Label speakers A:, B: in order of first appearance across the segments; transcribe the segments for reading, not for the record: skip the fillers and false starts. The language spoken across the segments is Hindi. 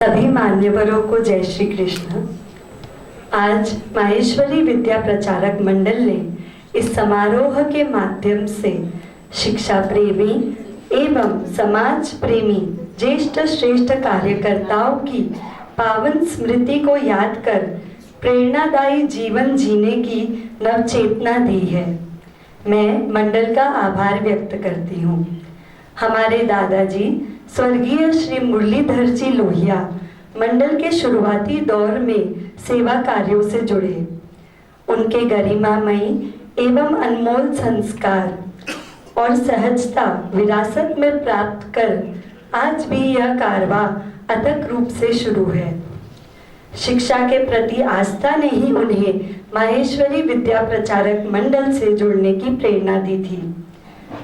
A: सभी मान्यवरों को जय श्री कृष्ण। आज माहेश्वरी विद्या प्रचारक मंडल ने इस समारोह के माध्यम से शिक्षा प्रेमी एवं समाज प्रेमी ज्येष्ठ श्रेष्ठ कार्यकर्ताओं की पावन स्मृति को याद कर प्रेरणादायी जीवन जीने की नवचेतना दी है। मैं मंडल का आभार व्यक्त करती हूँ। हमारे दादाजी स्वर्गीय श्री मुरलीधर जी लोहिया मंडल के शुरुआती दौर में सेवा कार्यों से जुड़े। उनके गरिमामयी एवं अनमोल संस्कार और सहजता विरासत में प्राप्त कर आज भी यह कारवां अथक रूप से शुरू है। शिक्षा के प्रति आस्था ने ही उन्हें माहेश्वरी विद्या प्रचारक मंडल से जुड़ने की प्रेरणा दी थी।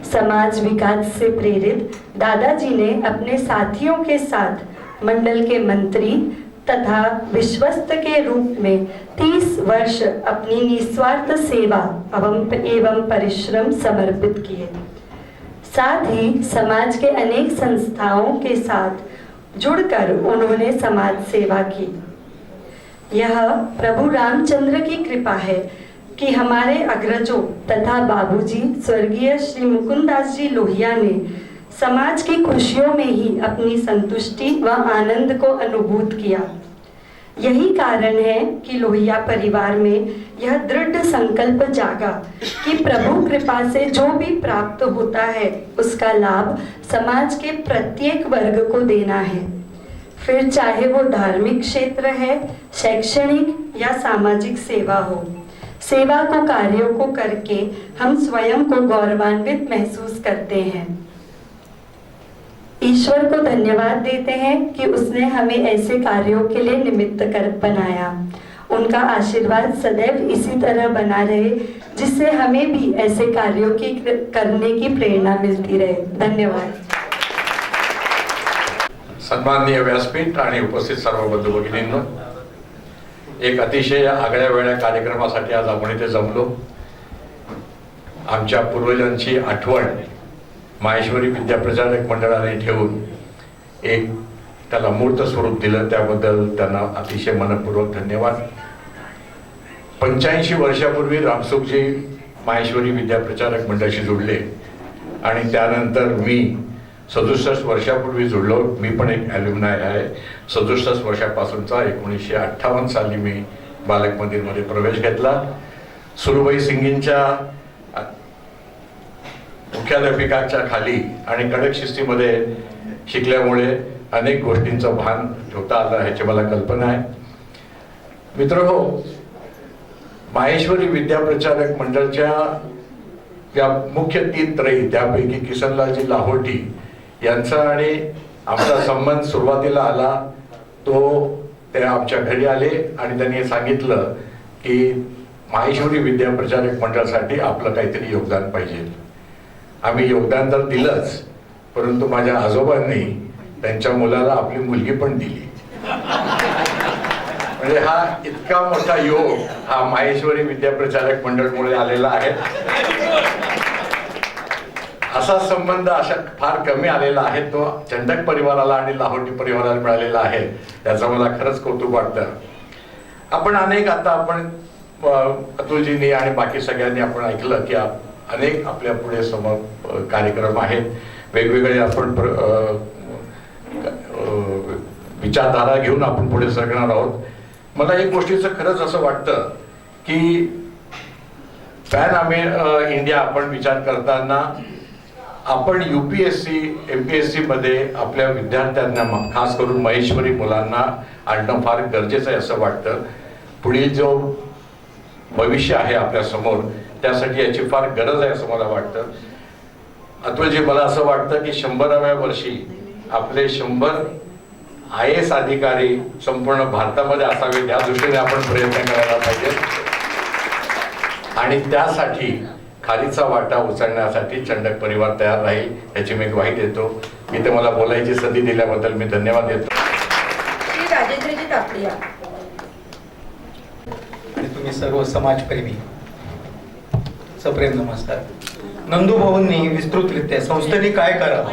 A: समाज विकास से प्रेरित दादाजी ने अपने साथियों के साथ मंडल के मंत्री तथा विश्वस्त के रूप में 30 वर्ष अपनी निस्वार्थ सेवा एवं परिश्रम समर्पित किए। साथ ही समाज के अनेक संस्थाओं के साथ जुड़कर उन्होंने समाज सेवा की। यह प्रभु रामचंद्र की कृपा है कि हमारे अग्रजों तथा बाबूजी स्वर्गीय श्री मुकुंदास जी लोहिया ने समाज की खुशियों में ही अपनी संतुष्टि व आनंद को अनुभूत किया। यही कारण है कि लोहिया परिवार में यह दृढ़ संकल्प जागा कि प्रभु कृपा से जो भी प्राप्त होता है उसका लाभ समाज के प्रत्येक वर्ग को देना है, फिर चाहे वो धार्मिक क्षेत्र है, शैक्षणिक या सामाजिक सेवा हो। सेवा को कार्यों को करके हम स्वयं को गौरवान्वित महसूस करते हैं। ईश्वर को धन्यवाद देते हैं कि उसने हमें ऐसे कार्यों के लिए निमित्त कर बनाया। उनका आशीर्वाद सदैव इसी तरह बना रहे जिससे हमें भी ऐसे कार्यों की करने की प्रेरणा मिलती रहे। धन्यवाद।
B: सन्माननीय व्यासपीठ आणि उपस्थित सर्व बंधू भगिनींनो, एक अतिशय आगळ्या वेगळ्या कार्यक्रमासाठी आज आपण इथे जमलो। आमच्या पूर्वजांची आठवण माहेश्वरी विद्या प्रचारक मंडळाने ठेवून एक त्याला मूर्त स्वरूप दिलं, त्याबद्दल त्यांना अतिशय मनपूर्वक धन्यवाद। 85 वर्षापूर्वी रामसुखजी माहेश्वरी विद्या प्रचारक मंडळाशी जुळले आणि त्यानंतर मी 67 वर्षापूर्वी जुळलो। मी पण एक ॲल्युमनाय आहे। 67 वर्षापासूनचा 1958 साली मी बालक मंदिरमध्ये प्रवेश घेतला। सुरुबाई सिंगींच्या मुख्याध्यापिकाच्या खाली आणि कडक शिस्तीमध्ये शिकल्यामुळे अनेक गोष्टींचं भान ठेवता आलं ह्याची मला कल्पना आहे। मित्रहो, माहेश्वरी विद्या प्रचारक मंडळच्या या मुख्य 3 त्रयी, त्यापैकी किसनलालजी लाहोटी यांचा आणि आमचा संबंध सुरुवातीला आला तो ते आमच्या घरी आले आणि त्यांनी सांगितलं की माहेश्वरी विद्या प्रचारक मंडळासाठी आपलं काहीतरी योगदान पाहिजे। आम्ही योगदान तर दिलंच, परंतु माझ्या आजोबांनी त्यांच्या मुलाला आपली मुलगी पण दिली। म्हणजे हा इतका मोठा योग हा माहेश्वरी विद्या प्रचारक मंडळमुळे आलेला आहे। असा संबंध अशा फार कमी आलेला आहे, तो चंडक परिवाराला आणि लाहोटी परिवाराला मिळालेला आहे। त्याचं मला खरंच कौतुक वाटतं। आपण आपण अतुलजींनी आणि बाकी सगळ्यांनी आपण ऐकलं की अनेक आपल्या पुढे समोर कार्यक्रम आहेत, वेगवेगळे आपण विचारधारा घेऊन आपण पुढे सरकणार आहोत। मला एक गोष्टीचं खरंच असं वाटतं की पॅन इंडिया आपण विचार करताना आपण UPSC MPSC मध्ये आपल्या विद्यार्थ्यांना, खास करून महेश्वरी मुलांना आणणं फार गरजेचं आहे असं वाटतं। पुढील जो भविष्य आहे आपल्या समोर त्यासाठी याची फार गरज आहे असं मला वाटतं। अतुलजी, मला असं वाटतं की 100व्या वर्षी आपले 100 IAS अधिकारी संपूर्ण भारतामध्ये असावेत या दृष्टीने आपण प्रयत्न करायला पाहिजे आणि त्यासाठी खालीचा वाटा उचलण्यासाठी चंडक परिवार तयार राहील याची मी ग्वाही देतो। इथे मला बोलायची संधी दिल्याबद्दल मी धन्यवाद देतो।
C: श्री राजेंद्रजी तापडिया
D: आणि तुम्ही सर्व समाजप्रेमी सप्रेम नमस्कार। नंदू भाऊंनी विस्तृतरित्या संस्थेने काय करावं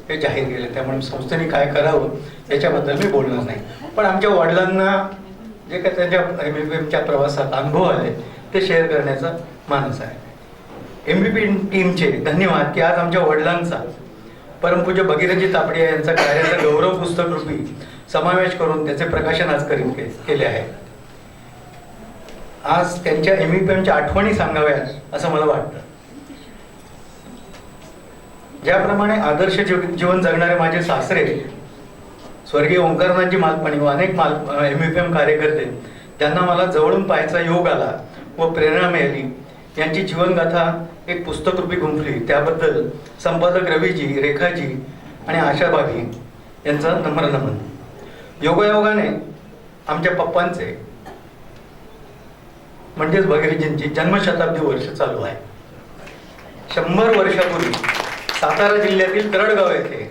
D: हे जाहीर केले. त्यामुळे संस्थेने काय करावं याच्याबद्दल मी बोलणार नाही. पण आमच्या वडिलांना जे काही त्यांच्या MVPMच्या प्रवासात अनुभव आले ते शेअर करण्याचा मानस आहे. MVP टीमचे धन्यवाद की आज आमच्या वडिलांचा परमपूज्य भगीरथजी तापडिया यांचा कार्याचा गौरव पुस्तक रूपी समावेश करून त्याचे प्रकाशन आज केले आहे. आज त्यांच्या MVPMच्या आठवणी सांगाव्यात असं मला वाटतं. ज्याप्रमाणे आदर्श जीवन जगणारे माझे सासरे स्वर्गीय ओंकारनाथजी मालपाणी व अनेक MVPM कार्यकर्ते त्यांना मला जवळून पाहायचा योग आला व प्रेरणा मिळाली, यांची जीवनगाथा एक पुस्तक रूपी गुंफली. त्याबद्दल संपादक रवीजी, रेखाजी आणि आशाभाभी यांचा नम्र नमन. योगायोगाने आमच्या पप्पांचे म्हणजेच भगीरथजींची जन्मशताब्दी वर्ष चालू आहे. 100 वर्षापूर्वी सातारा जिल्ह्यातील तरडगाव येथे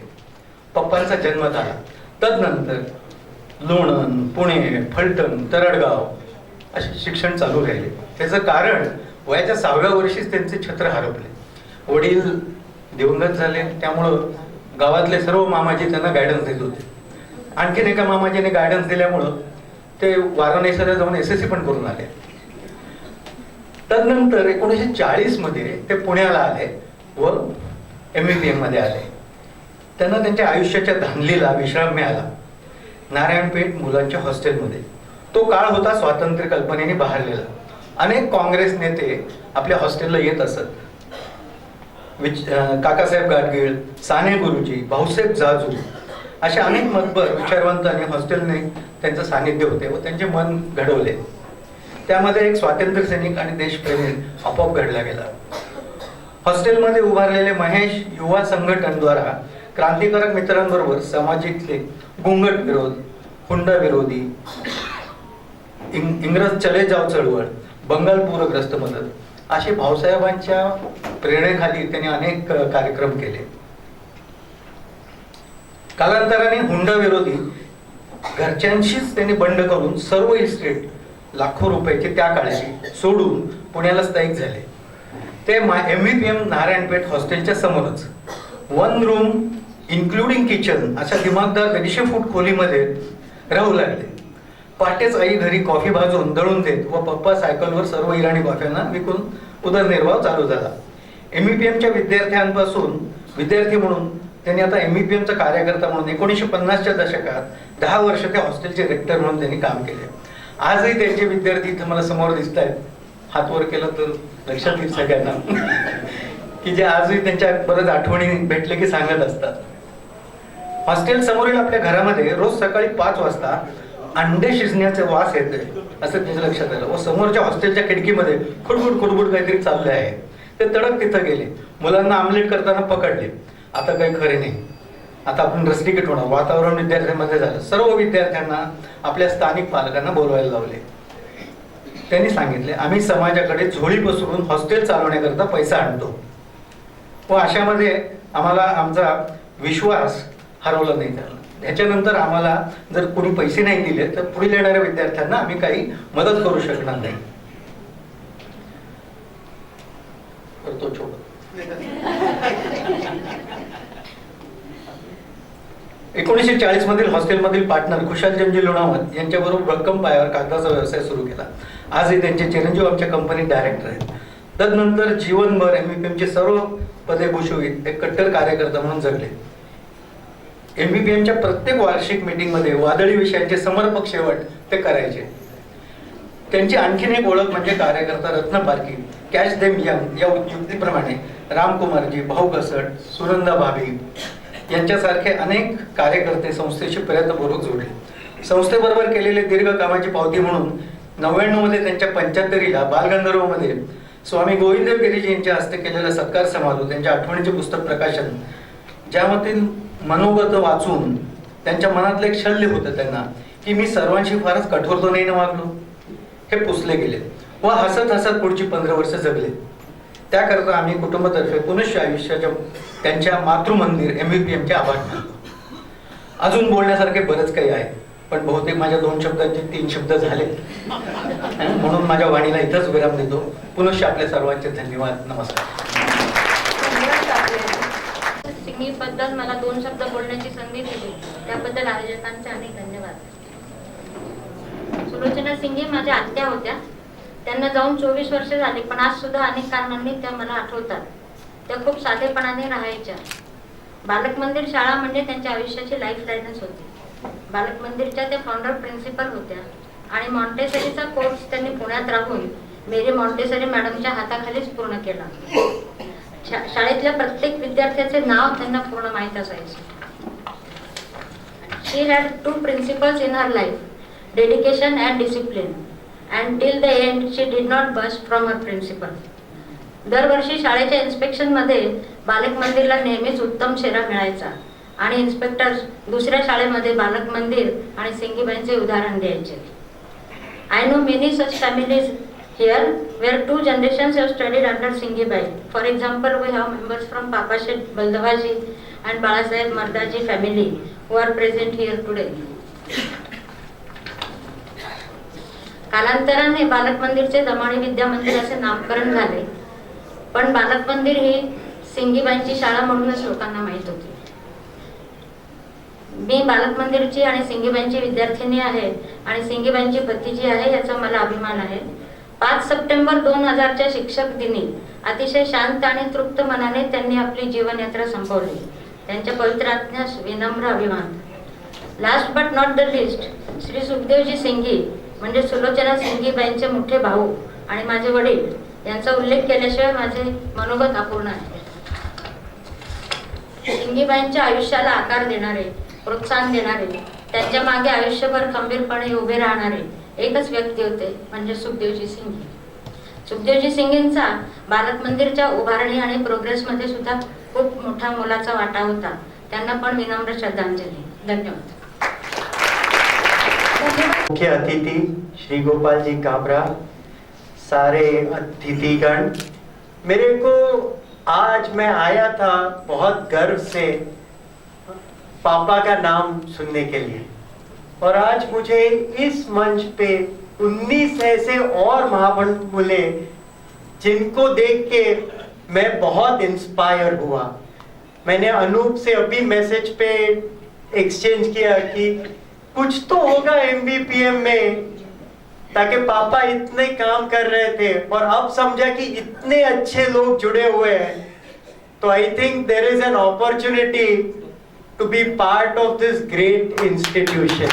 D: पप्पांचा जन्म झाला. तदनंतर लोणंद, पुणे, फलटण, तरडगाव असे शिक्षण चालू राहिले. त्याचं कारण वयाच्या 6व्या वर्षीच त्यांचे छत्र हरपले. वडील दिवंगत झाले, त्यामुळं गावातले सर्व मामाजी त्यांना गायडन्स देत होते. आणखीन एका मामाजीने गायडन्स दिल्यामुळं ते वाराणसीला जाऊन SSC पण करून आले. तदनंतर 1940 मध्ये ते पुण्याला आले व MVPM मध्ये आले. त्यांना त्यांच्या आयुष्याच्या धांदलीला विश्राम मिळाला नारायणपेठ मुलांच्या हॉस्टेलमध्ये. तो काळ होता स्वातंत्र्य कल्पनेने बहारलेला. अनेक काँग्रेस नेते आपल्या हॉस्टेलला येत असत. काकासाहेब गाडगीळ, साने गुरुजी, भाऊसाहेब जाजू अशा अनेक मतभर विचारवंत आणि हॉस्टेलने त्यांचं सानिध्य होते व त्यांचे मन घडवले. त्यामध्ये एक स्वातंत्र्य सैनिक आणि देशप्रेमी आपोआप घडला गेला. हॉस्टेलमध्ये उभारलेले महेश युवा संघटनद्वारा क्रांतिकारक मित्रांबरोबर सामाजिकले गुंगट विरोध, हुंडा विरोधी, इंग्रज चले जाव चळवळ, बंगाल पूरग्रस्त मदत असे भाऊसाहेबांच्या प्रेरणेखाली त्यांनी अनेक कार्यक्रम केले. कालांतराने हुंडा विरोधी घरच्यांशीच त्यांनी बंड करून सर्व इस्टेट लाखो रुपयाचे त्या काळी सोडून पुण्याला स्थायिक झाले. ते MVPM नारायणपेठ हॉस्टेलच्या समोरच 1 रूम इन्क्लुडिंग किचन अशा दिमागदार 150 फूट खोलीमध्ये राहू लागले. पहाटेच आई घरी कॉफी भाजून दळून देत व पप्पा सायकलवर सर्व इराणी कॉफ्यांना विकून उदरनिर्वाह चालू झाला. MVPMच्या विद्यार्थ्यांपासून विद्यार्थी म्हणून त्यांनी आता MVPMचा कार्यकर्ता म्हणून 1950च्या दशकात 10 वर्ष त्या हॉस्टेलचे रेक्टर म्हणून त्यांनी काम केले. आजही त्यांचे विद्यार्थी इथं मला समोर दिसत आहेत. हात वर केला तर लक्षात येईल सगळ्यांना की जे आजही त्यांच्या बऱ्याच आठवणी भेटले की सांगत असतात. हॉस्टेल समोरील आपल्या घरामध्ये रोज सकाळी 5 वाजता अंडे शिजण्याचे वास येते असं त्यांच्या लक्षात आलं व समोरच्या हॉस्टेलच्या खिडकीमध्ये खुडबुड खुडबुड काहीतरी चालले आहे. ते तडक तिथं गेले. मुलांना आमलेट करताना पकडले. आता काही खरे नाही, आता आपण रस्टिकेट होणार. वातावरण विद्यार्थ्यांमध्ये झालं. सर्व विद्यार्थ्यांना आपल्या स्थानिक पालकांना बोलवायला लावले. त्यांनी सांगितले, आम्ही समाजाकडे झोळी पसरून हॉस्टेल चालवण्याकरता पैसा आणतो व अशामध्ये आम्हाला आमचा विश्वास हरवला नाही झाला. ह्याच्यानंतर आम्हाला जर कोणी पैसे नाही दिले तर पुढील येणाऱ्या विद्यार्थ्यांना आम्ही काही मदत करू शकणार नाही. तो छोटा 1940 मधील हॉस्टेलमधील पार्टनर खुशालचंदजी लोणावत यांच्याबरोबर भक्कम पायावर कागदाचा व्यवसाय सुरू केला. आजही त्यांचे चिरंजीव आमच्या कंपनीत डायरेक्टर आहेत. तदनंतर जीवनभर MVPMचे सर्व पदे भूषवित एक कट्टर कार्यकर्ता म्हणून जगले. MVPMच्या प्रत्येक वार्षिक मीटिंगमध्ये वादळी विषयांचे समर्पक शेवट ते करायचे. त्यांची आणखीन एक ओळख म्हणजे कार्यकर्ता रत्न पारखी, कॅच देम यंग या युक्तीप्रमाणे रामकुमारजी, भाऊ घसट, सुनंदा भाभी यांच्यासारखे अनेक कार्यकर्ते संस्थेशी प्रयत्नपूर्वक जोडले. संस्थेबरोबर केलेले दीर्घ कामाची पावती म्हणून 99 मध्ये त्यांच्या 75ला बालगंधर्व मध्ये स्वामी गोविंददेव गिरीजी यांच्या हस्ते केलेला सत्कार समारोह, त्यांच्या आठवणीचे पुस्तक प्रकाशन, ज्यामध्ये मनोगत वाचून त्यांच्या मनातलं एक शल्य होतं त्यांना की मी सर्वांशी फारच कठोर तो नाही ना वागलो, हे पुसले गेले व हसत हसत पुढची 15 वर्ष जगले. त्याकरता आम्ही कुटुंबातर्फे पुनश्च आयुष्याच्या त्यांच्या मातृमंदिर MVPMचे आभार मानतो. अजून बोलण्यासारखे बरेच काही आहे, पण बहुतेक माझ्या 2 शब्दांचे 3 शब्द झाले म्हणून माझ्या वाणीला इथंच विराम देतो. पुनश्च आपल्या सर्वांचे धन्यवाद. नमस्कार.
E: सिंगीबद्दल मला 2 शब्द बोलण्याची संधी दिली त्याबद्दल आयोजकांचे अनेक धन्यवाद. सुलोचना सिंगे माझ्या आत्या होत्या. त्यांना जाऊन 24 वर्ष झाली, पण आज सुद्धा अनेक कारणांनी त्या मला आठवतात. त्या खूप साधेपणाने राहायच्या. बालक मंदिर शाळा म्हणजे त्यांच्या आयुष्याची लाईफलाईनच होती. बालक मंदिरच्या त्या फाउंडर प्रिन्सिपल होत्या आणि मॉन्टेसरीचा कोर्स त्यांनी पुण्यात राहून मेरी मॉन्टेसरी मॅडमच्या हाताखालीच पूर्ण केला. शाळेतल्या प्रत्येक विद्यार्थ्याचे नाव त्यांना पूर्ण माहीत असायचे. She had 2 principles in her life, dedication and discipline, and till the end she did not bust from her principle. दरवर्षी शाळेच्या इन्स्पेक्शनमध्ये बालक मंदिरला नेहमीच उत्तम शेरा मिळायचा आणि इन्स्पेक्टर दुसऱ्या शाळेमध्ये बालक मंदिर आणि सिंगीबाईंचे उदाहरण द्यायचे. I know many such families here where 2 generations have studied under Singibai. For example, we have members from Papashet Baldavaji and Balasaheb Mardaji family who are present here today. कालांतराने बालक मंदिरचे दमाणी विद्या मंदिर असे नामकरण झाले, पण बालक मंदिर ही सिंगीबाईंची शाळा म्हणूनच लोकांना माहीत होती. मी बालक मंदिरची आणि सिंगीबाईंची विद्यार्थिनी आहे आणि सिंगीबाईंची भतीजी आहे, याचा मला अभिमान आहे. 5 सप्टेंबर 2000च्या शिक्षक दिनी अतिशय शांत आणि तृप्त मनाने त्यांनी आपली जीवनयात्रा संपवली. त्यांच्या पवित्र आत्म्यास विनम्र अभिमान. Last but not the list, Shri Sukhdevji Singhi म्हणजे सुलोचना सिंगीबाईंचे मोठे भाऊ आणि माझे वडील यांचा उल्लेख केल्याशिवाय माझे मनोगत अपूर्ण आहे. सिंगीबाईंच्या आयुष्याला आकार देणारे, प्रोत्साहन देणारे, त्यांच्या मागे आयुष्यभर खंबीरपणे उभे राहणारे एकच व्यक्ती होते, म्हणजे सुखदेवजी सिंगी. सुखदेवजी सिंगींचा बालक मंदिरच्या उभारणी आणि प्रोग्रेसमध्ये सुद्धा खूप मोठा मोलाचा वाटा होता. त्यांना पण विनम्र श्रद्धांजली. धन्यवाद.
F: मुख्य अतिथि श्री गोपाल जी काबरा, सारे अतिथिगण, मेरे को आज मैं आया था बहुत गर्व से पापा का नाम सुनने के लिए, और आज मुझे इस मंच पे 19 ऐसे और महापुरुष मिले जिनको देख के मैं बहुत इंस्पायर हुआ. मैंने अनूप से अभी मैसेज पे एक्सचेंज किया कि कुछ तो होगा MVPM में, ताकि पापा इतने काम कर रहे थे और अब समझा कि इतने अच्छे लोग जुड़े हुए हैं, तो I think there is an opportunity to be part of this great institution.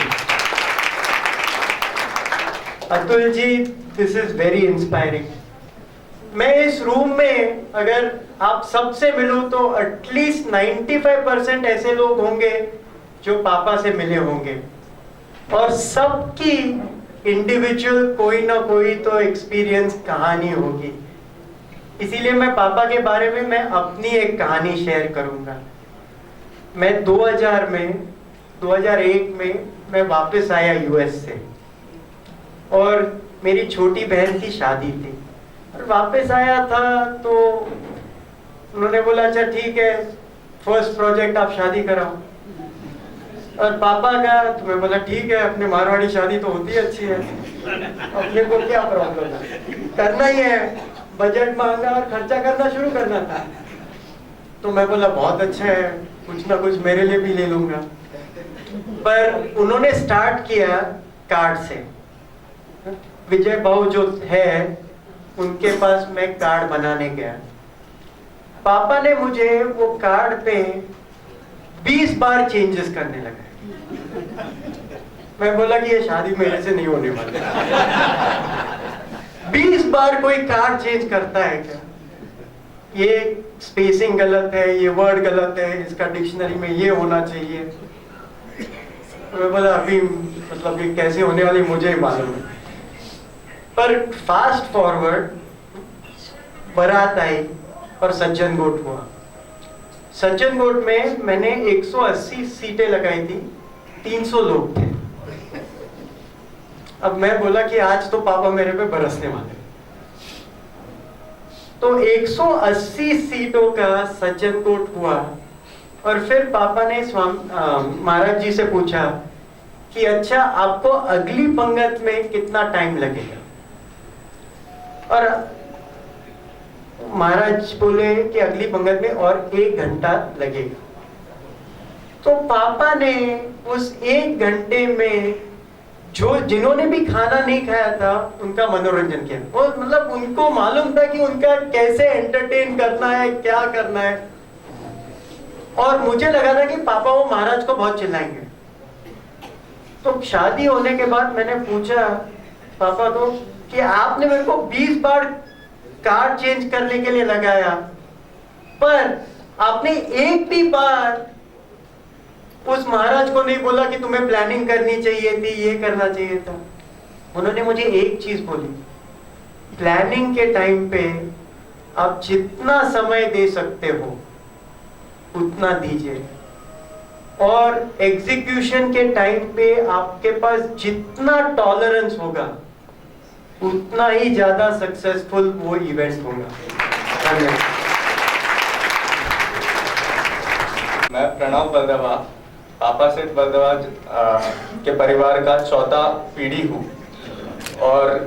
F: Atul ji, this is very inspiring. मैं इस रूम में अगर आप सबसे मिलूं तो एटलीस्ट 95% ऐसे लोग होंगे जो पापा से मिले होंगे, और सबकी इंडिविजुअल कोई ना कोई तो एक्सपीरियंस कहानी होगी. इसीलिए मैं पापा के बारे में मैं अपनी एक कहानी शेयर करूंगा. मैं 2001 में मैं वापस आया US से, और मेरी छोटी बहन की शादी थी, और वापस आया था तो उन्होंने बोला अच्छा ठीक है, फर्स्ट प्रोजेक्ट आप शादी कराओ. और पापा का तो मैं बोला ठीक है, अपने मारवाड़ी शादी तो होती अच्छी है, अपने को क्या प्रॉब्लम है, करना ही है, बजट मांगा और खर्चा करना शुरू करना था. तो मैं बोला बहुत अच्छा है, कुछ ना कुछ मेरे लिए भी ले लूंगा. पर उन्होंने स्टार्ट किया कार्ड से. विजय बाबू जो है उनके पास मैं कार्ड बनाने गया. पापा ने मुझे वो कार्ड पे 20 बार चेंजेस करने लगे. मैं बोला कि ये शादी मेरे से नहीं होने वाली. 20 बार कोई कार्ड चेंज करता है क्या? ये स्पेसिंग गलत है, ये वर्ड गलत है, इसका डिक्शनरी में ये होना चाहिए. मैं बोला अभी मतलब ये कैसे होने वाली मुझे ही मालूम है. पर फास्ट फॉरवर्ड बारात आई और सज्जन गोट हुआ. सज्जन गोट में मैंने 180 सीटें लगाई थी, 300 लोग थे. अब मैं बोला कि आज तो पापा मेरे पे बरसने वाले. तो 180 सीटों का सज्जन कोट हुआ, और फिर पापा ने महाराज जी से पूछा कि अच्छा आपको अगली पंगत में कितना टाइम लगेगा. और महाराज बोले कि अगली पंगत में और 1 घंटा लगेगा. तो पापा ने उस 1 घंटे में जिन्होंने भी खाना नहीं खाया था उनका मनोरंजन किया। वो मतलब उनको मालूम था कि उनका कैसे एंटरटेन करना है, क्या करना है। और मुझे लगा था कि पापा वो महाराज को बहुत चिल्लाएंगे। तो शादी होने के बाद मैंने पूछा पापा को कि आपने मेरे को 20 बार कार्ड चेंज करने के लिए लगाया, पर आपने एक भी बार उस महाराज को नहीं बोला कि तुम्हें प्लानिंग करनी चाहिए थी, ये करना चाहिए था। उन्होंने मुझे एक चीज बोली, प्लानिंग के टाइम पे आप जितना समय दे सकते हो उतना दीजिए, और एग्जीक्यूशन के टाइम पे आपके पास जितना टॉलरेंस होगा उतना ही ज्यादा सक्सेसफुल वो इवेंट होगा। धन्यवाद।
G: मैं प्रणव बलदवा, पापा सेठ बलदवा के परिवार का 4था पीढ़ी हूँ, और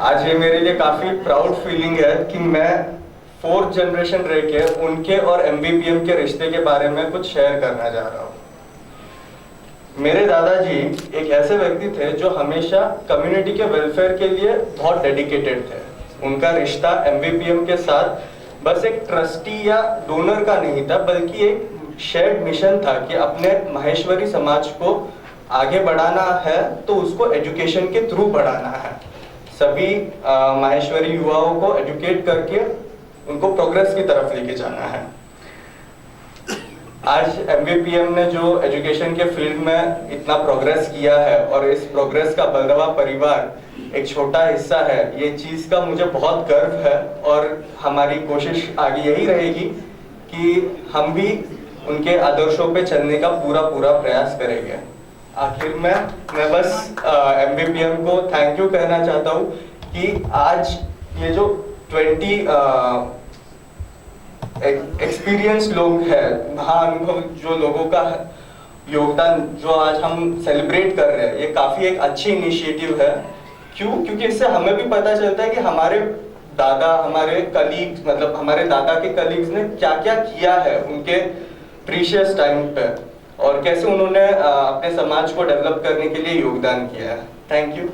G: आज ये मेरे लिए काफी प्राउड फीलिंग है कि मैं 4th जनरेशन रह के उनके और MVPM के रिश्ते के बारे में कुछ शेयर करना चाह रहा हूँ। मेरे दादाजी एक ऐसे व्यक्ति थे जो हमेशा कम्युनिटी के वेलफेयर के लिए बहुत डेडिकेटेड थे। उनका रिश्ता MVPM के साथ बस एक ट्रस्टी या डोनर का नहीं था, बल्कि एक शेयर्ड मिशन था कि अपने माहेश्वरी समाज को आगे बढ़ाना है तो उसको एजुकेशन के थ्रू बढ़ाना है। सभी माहेश्वरी युवाओं को एजुकेट करके उनको प्रोग्रेस की तरफ लेके जाना है। आज MVPM ने जो एजुकेशन के फील्ड में इतना प्रोग्रेस किया है, और इस प्रोग्रेस का बलदवा परिवार एक छोटा हिस्सा है, ये चीज़ का मुझे बहुत गर्व है। और हमारी कोशिश आगे यही रहेगी कि हम भी उनके आदर्शों पे चलने का पूरा प्रयास करेंगे। आखिर में मैं बस MVPM को थैंक यू कहना चाहता हूँ कि आज ये जो 20 एक्सपीरियंस लोग हैं, महाअनुभव जो लोगों का योगदान जो आज हम सेलिब्रेट कर रहे हैं, ये काफी एक अच्छी इनिशिएटिव है। क्योंकि इससे हमें भी पता चलता है कि हमारे दादा, हमारे कलीग्स, मतलब हमारे दादा के कलीग्स ने क्या क्या किया है उनके प्रीशियस टाइम पे, और कैसे उन्होंने अपने समाज को डेवलप करने के लिए योगदान किया है। Thank you.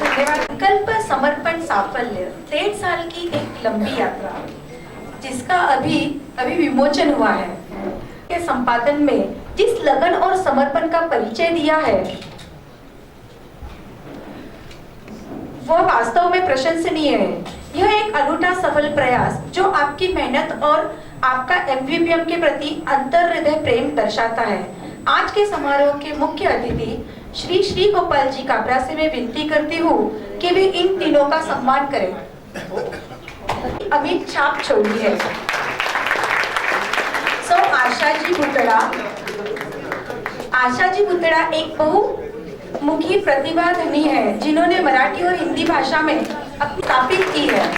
C: संकल्प समर्पण साफल्य 1.5 साल की एक लंबी यात्रा, जिसका अभी विमोचन हुआ है। के संपादन में जिस लगन और समर्पण का परिचय दिया है वह वास्तव में प्रशंसनीय है। यह एक अनूठा सफल प्रयास जो आपकी मेहनत और आपका MVPM के प्रति अंतर्हृदय प्रेम दर्शाता है। आज के समारोह के मुख्य अतिथि श्री गोपाल जी काबरा से मैं विनती करती हूँ कि वे इन तीनों का सम्मान करें। अमित छाप छोड़ी है। आशा जी बुतड़ा एक बहुमुखी प्रतिभा धनी है, जिन्होंने मराठी और हिंदी भाषा में अपनी स्थापित की है।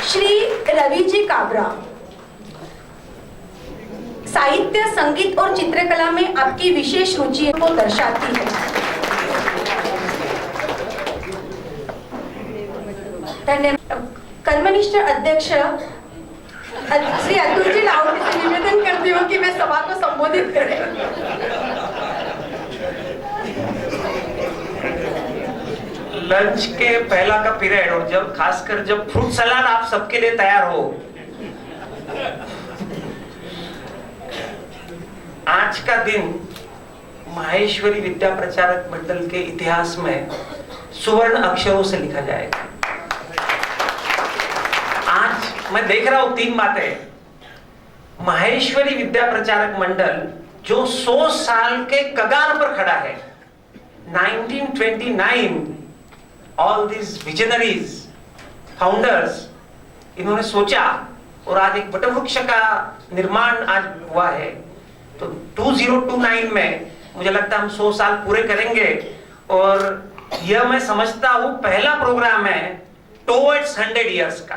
C: श्री रवि जी काबरा साहित्य, संगीत और चित्रकला में आपकी विशेष रुचि को दर्शाती है। धन्यवाद। कर्मनिष्ठ अध्यक्ष श्री अतुल जी लावड़े से निवेदन करती हूँ कि वे सभा को संबोधित करें।
H: लंच के पहला का पीरियड, और जब खासकर जब फ्रूट सलाद आप सबके लिए तैयार हो, आज का दिन माहेश्वरी विद्या प्रचारक मंडल के इतिहास में सुवर्ण अक्षरों से लिखा जाएगा। आज मैं देख रहा हूं 3 बातें। माहेश्वरी विद्या प्रचारक मंडल जो 100 साल के कगार पर खड़ा है। 1929 ऑल दिस विजनरीज फाउंडर्स, इन्होंने सोचा और आज एक वटवृक्ष का निर्माण आज हुआ है। तो 2029 में मुझे लगता है हम 100 साल पूरे करेंगे, और यह मैं समझता हूं पहला प्रोग्राम है टुवर्ड्स 100 इयर्स का।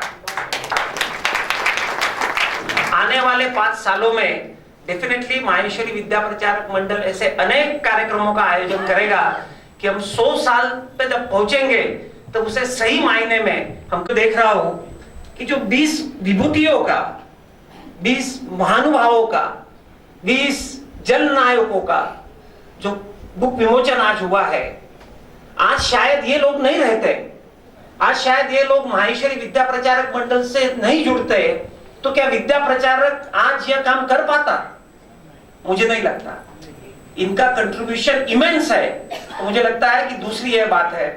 H: आने वाले 5 सालों में डेफिनेटली माहेश्वरी विद्या प्रचारक मंडल ऐसे अनेक कार्यक्रमों का आयोजन करेगा कि हम 100 साल पे जब पहुंचेंगे तो उसे सही मायने में हमको देख रहा हूं कि जो 20 विभूतियों का 20 महानुभावों का, 20 जन नायकों का जो बुक विमोचन आज हुआ है, आज शायद ये लोग नहीं रहते, आज शायद ये लोग माहेश्वरी विद्या प्रचारक मंडल से नहीं जुड़ते, तो क्या विद्या प्रचारक आज यह काम कर पाता? मुझे नहीं लगता। इनका कंट्रीब्यूशन इमेंस है। तो मुझे लगता है कि दूसरी यह बात है।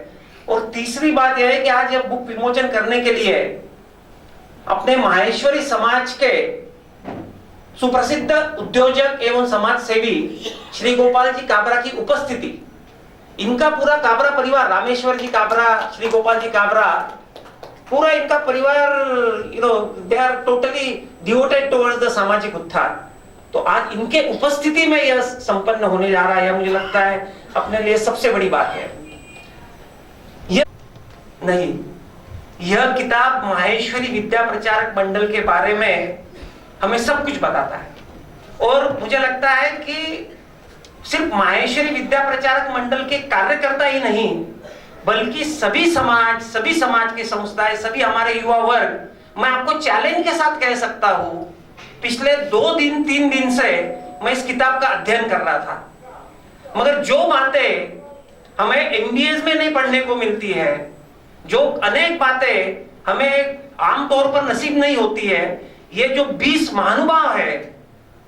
H: और तीसरी बात यह है कि आज यह बुक विमोचन करने के लिए अपने माहेश्वरी समाज के सुप्रसिद्ध उद्योजक एवं समाज सेवी श्री गोपाल जी काबरा की उपस्थिति, इनका पूरा काबरा परिवार, रामेश्वर जी काबरा, श्री गोपाल जी काबरा, पूरा इनका परिवार, they are totally devoted towards the सामाजिक उत्थान। तो आज इनके उपस्थिति में यह संपन्न होने जा रहा है, मुझे लगता है अपने लिए सबसे बड़ी बात है। यह किताब माहेश्वरी विद्या प्रचारक मंडल के बारे में हमें सब कुछ बताता है। और मुझे लगता है कि सिर्फ माहेश्वरी विद्या प्रचारक मंडल के कार्यकर्ता ही नहीं, बल्कि सभी समाज के समुदाय, सभी हमारे युवा वर्ग, मैं आपको चैलेंज के साथ कह सकता हूं, पिछले 2-3 दिन से मैं इस किताब का अध्ययन कर रहा था, मगर जो बातें हमें एमबीएस में नहीं पढ़ने को मिलती है, जो अनेक बातें हमें आमतौर पर नसीब नहीं होती है, ये जो 20 महानुभाव है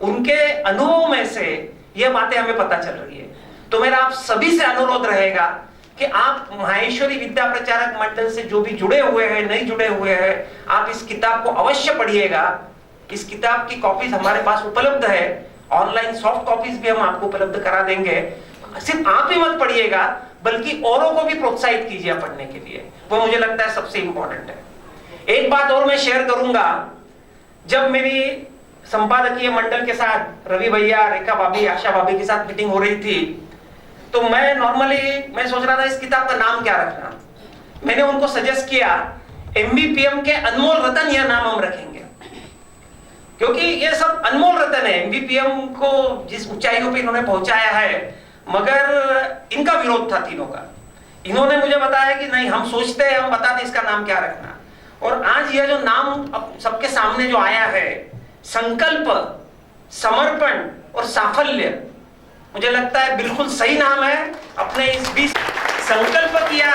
H: उनके अनुभव में से ये बातें हमें पता चल रही है। तो मेरा आप सभी से अनुरोध रहेगा कि आप माहेश्वरी विद्या प्रचारक मंडल से जो भी जुड़े हुए हैं, नहीं जुड़े हुए हैं, आप इस किताब को अवश्य पढ़िएगा। इस किताब की कॉपीज हमारे पास उपलब्ध है, ऑनलाइन सॉफ्ट कॉपीज भी हम आपको उपलब्ध करा देंगे। सिर्फ आप ही मत पढ़िएगा, बल्कि औरों को भी प्रोत्साहित कीजिए पढ़ने के लिए, वो मुझे लगता है सबसे इंपॉर्टेंट है। एक बात और मैं शेयर करूंगा, जब मेरी संपादकीय मंडल के साथ रवि भैया, रेखा भाभी, आशा भाभी के साथ मीटिंग हो रही थी, तो मैं सोच रहा था इस किताब का नाम क्या रखना। मैंने उनको सजेस्ट किया एमबीपीएम के अनमोल रतन, यह नाम हम रखेंगे, क्योंकि ये सब अनमोल रतन है। एमबीपीएम को जिस ऊंचाइयों पे इन्होंने पहुंचाया है, मगर इनका विरोध था तीनों का। इन्होंने मुझे बताया कि नहीं, हम सोचते हैं, हम बताते इसका नाम क्या रखना। और आज यह जो नाम सबके सामने जो आया है, संकल्प, समर्पण और साफल्य, मुझे लगता है बिल्कुल सही नाम है। अपने इस 20 संकल्प किया,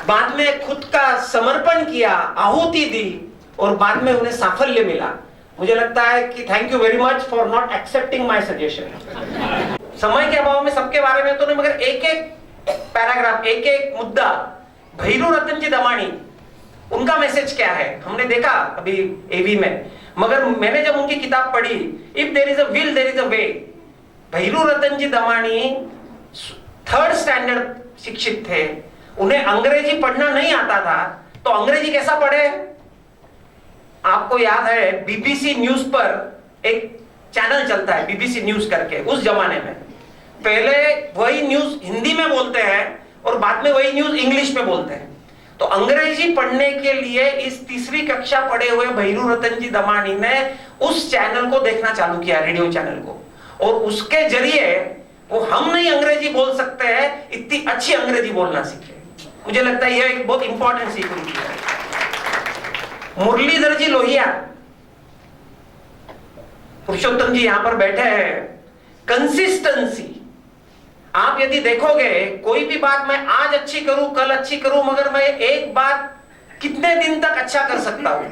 H: बाद में खुद का समर्पण किया, आहुति दी, और बाद में उन्हें साफल्य मिला। मुझे लगता है कि thank you very much for not accepting my suggestion. समय के अभाव में सबके बारे में तो नहीं, मगर एक एक पैराग्राफ, एक एक मुद्दा, भैरू रतन जी दमानी, उनका मैसेज क्या है हमने देखा अभी एवी में, मगर मैंने जब उनकी किताब पढ़ी, if there is a will there is a way. Bhairu Ratan ji Damani 3rd standard शिक्षित थे, उन्हें अंग्रेजी पढ़ना नहीं आता था, तो अंग्रेजी कैसा पढ़े? आपको याद है बीबीसी न्यूज पर एक चैनल चलता है, बीबीसी न्यूज करके, उस जमाने में पहले वही न्यूज हिंदी में बोलते हैं और बाद में वही न्यूज इंग्लिश में बोलते हैं। तो अंग्रेजी पढ़ने के लिए इस 3री कक्षा पढ़े हुए भैरू रतन जी दमानी ने उस चैनल को देखना चालू किया, रेडियो चैनल को, और उसके जरिए वो हम नहीं अंग्रेजी बोल सकते हैं, इतनी अच्छी अंग्रेजी बोलना सीखे। मुझे लगता है यह एक बहुत इंपॉर्टेंट सीख उनकी है। मुरलीधर जी लोहिया, पुरुषोत्तम जी यहां पर बैठे हैं। कंसिस्टेंसी, आप यदि देखोगे, कोई भी बात मैं आज अच्छी करूं, कल अच्छी करूं, मगर मैं एक बात कितने दिन तक अच्छा कर सकता हूं?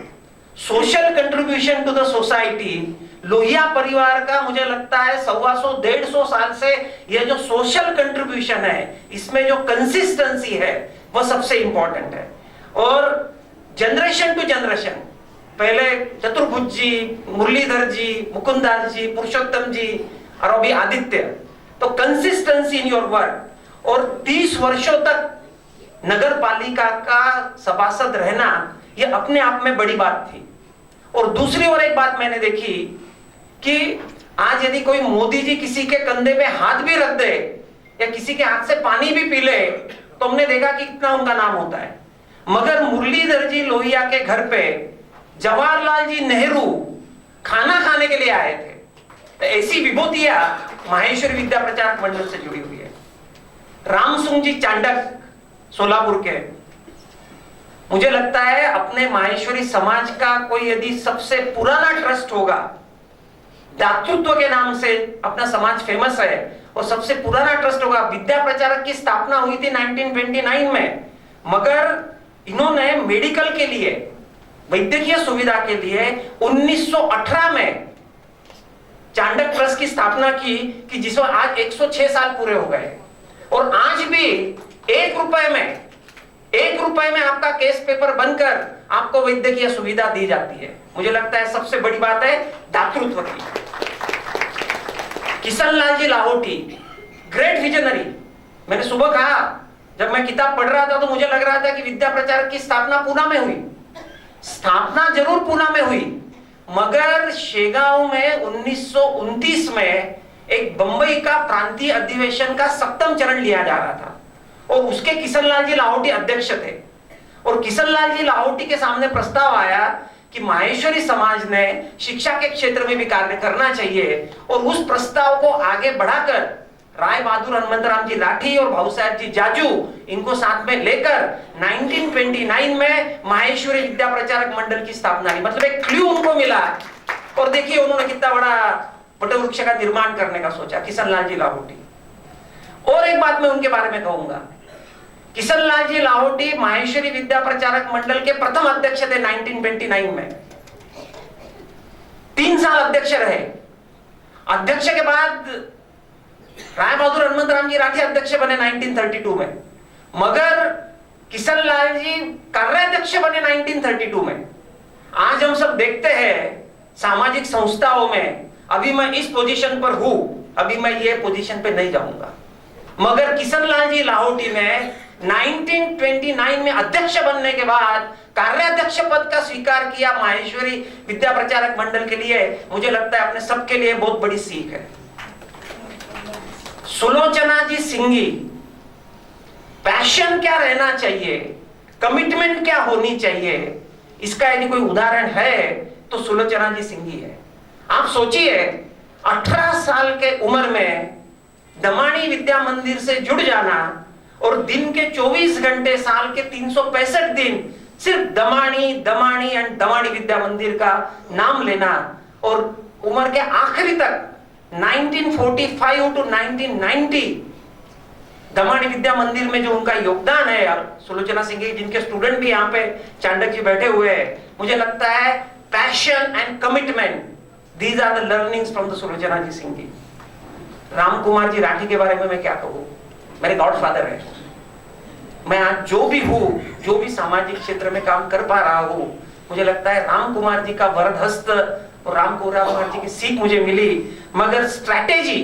H: Social contribution to the society, Lohia परिवार का मुझे लगता है 125-150 साल से यह जो सोशल कंट्रीब्यूशन है, इसमें जो कंसिस्टेंसी है, वह सबसे इंपॉर्टेंट है। और जनरेशन टू जनरेशन, पहले चतुर्भुज जी, मुरलीधर जी, मुकुंदास जी, पुरुषोत्तम जी, और अभी आदित्य, तो कंसिस्टेंसी इन योर वर्क। और 30 वर्षों तक नगर पालिका का सभासद रहना, यह अपने आप में बड़ी बात थी। और दूसरी ओर एक बात मैंने देखी कि आज यदि कोई मोदी जी किसी के कंधे पे हाथ भी रख दे या किसी के हाथ से पानी भी पी ले, तो हमने देखा कि कितना उनका नाम होता है। मगर मुरलीधर जी लोहिया के घर पे जवाहरलाल जी नेहरू खाना खाने के लिए आए थे। तो ऐसी विभूतियां माहेश्वरी विद्या प्रचारक मंडल से जुड़ी हुई है। रामसिंह जी चांडक सोलापुर के, मुझे लगता है अपने माहेश्वरी समाज का कोई यदि सबसे पुराना ट्रस्ट होगा, दातृत्व के नाम से अपना समाज फेमस है और सबसे पुराना ट्रस्ट होगा। विद्या प्रचारक की स्थापना हुई थी 1929 में, मगर इन्होंने मेडिकल के लिए, वैद्यकीय सुविधा के लिए 1918 में चांडक ट्रस्ट की स्थापना की कि जिसमें आज 106 साल पूरे हो गए और आज भी 1 रुपए में आपका केस पेपर बनकर आपको वैद्यकीय सुविधा दी जाती है। मुझे लगता है सबसे बड़ी बात है दातृत्व की। Kishan Lal ji Lahoti, great visionary. मैंने सुबह कहा, जब मैं किताब पढ़ रहा था तो मुझे लग रहा था कि विद्या प्रचारक की स्थापना पूना में हुई। स्थापना जरूर पूना में हुई, मगर शेगांव में 1929 में एक बंबई का प्रांतीय अधिवेशन का 7वां चरण लिया जा रहा था और उसके किशनलाल जी लाहौटी अध्यक्ष थे। और किशनलाल जी लाहौटी के सामने प्रस्ताव आया कि माहेश्वरी समाज ने शिक्षा के क्षेत्र में भी कार्य करना चाहिए और उस प्रस्ताव को आगे बढ़ाकर राय बहादुर हनुमंतराम जी लाठी और भाऊ साहब जी जाजू इनको साथ में लेकर 1929 में माहेश्वरी विद्या प्रचारक मंडल की स्थापना हुई। मतलब एक क्लू उनको मिला और देखिए उन्होंने कितना बड़ा वटवृक्ष का निर्माण करने का सोचा, किशनलाल जी लाहौटी। और एक बात मैं उनके बारे में कहूंगा, किशनलाल जी लाहौटी माहेश्वरी विद्या प्रचारक मंडल के प्रथम अध्यक्ष थे 1929 में। 3 साल अध्यक्ष रहे। अध्यक्ष के बाद राय बहादुर हनुमंतराम जी राठी अध्यक्ष बने 1932 में, मगर किशनलाल जी कार्याध्यक्ष बने 1932 में। आज हम सब देखते हैं सामाजिक संस्थाओं में, अभी मैं इस पोजीशन पर हूं, अभी मैं ये पोजीशन पे नहीं जाऊंगा, मगर किशनलाल जी लाहौटी ने 1929 में अध्यक्ष बनने के बाद कार्याध्यक्ष पद का स्वीकार किया माहेश्वरी विद्या प्रचारक मंडल के लिए। मुझे लगता है अपने सबके लिए बहुत बड़ी सीख है। सुलोचना जी सिंघी, पैशन क्या रहना चाहिए, कमिटमेंट क्या होनी चाहिए, इसका यदि कोई उदाहरण है तो सुलोचना जी सिंघी है। आप सोचिए 18 साल के उम्र में दमानी विद्या मंदिर से जुड़ जाना और दिन के 24 घंटे साल के 365 दिन सिर्फ दमानी दमानी एंड दमानी विद्या मंदिर का नाम लेना और उम्र के आखिरी तक 1945 टू 1990 दमानी विद्या मंदिर में जो उनका योगदान है यार, सुलोचना सिंघी जिनके स्टूडेंट भी यहाँ पे चांडक जी बैठे हुए हैं, मुझे लगता है passion and commitment, these are the learnings from the Sulochana ji Singhi. Ram Kumar ji Rathi के बारे में मैं क्या कहूँ, मेरे गॉडफादर है। मैं आज जो भी हूँ, जो भी सामाजिक क्षेत्र में काम कर पा रहा हूँ, मुझे लगता है राम कुमार जी का वरद हस्त और राम कुमार जी की सीख मुझे मिली। मगर स्ट्रैटेजी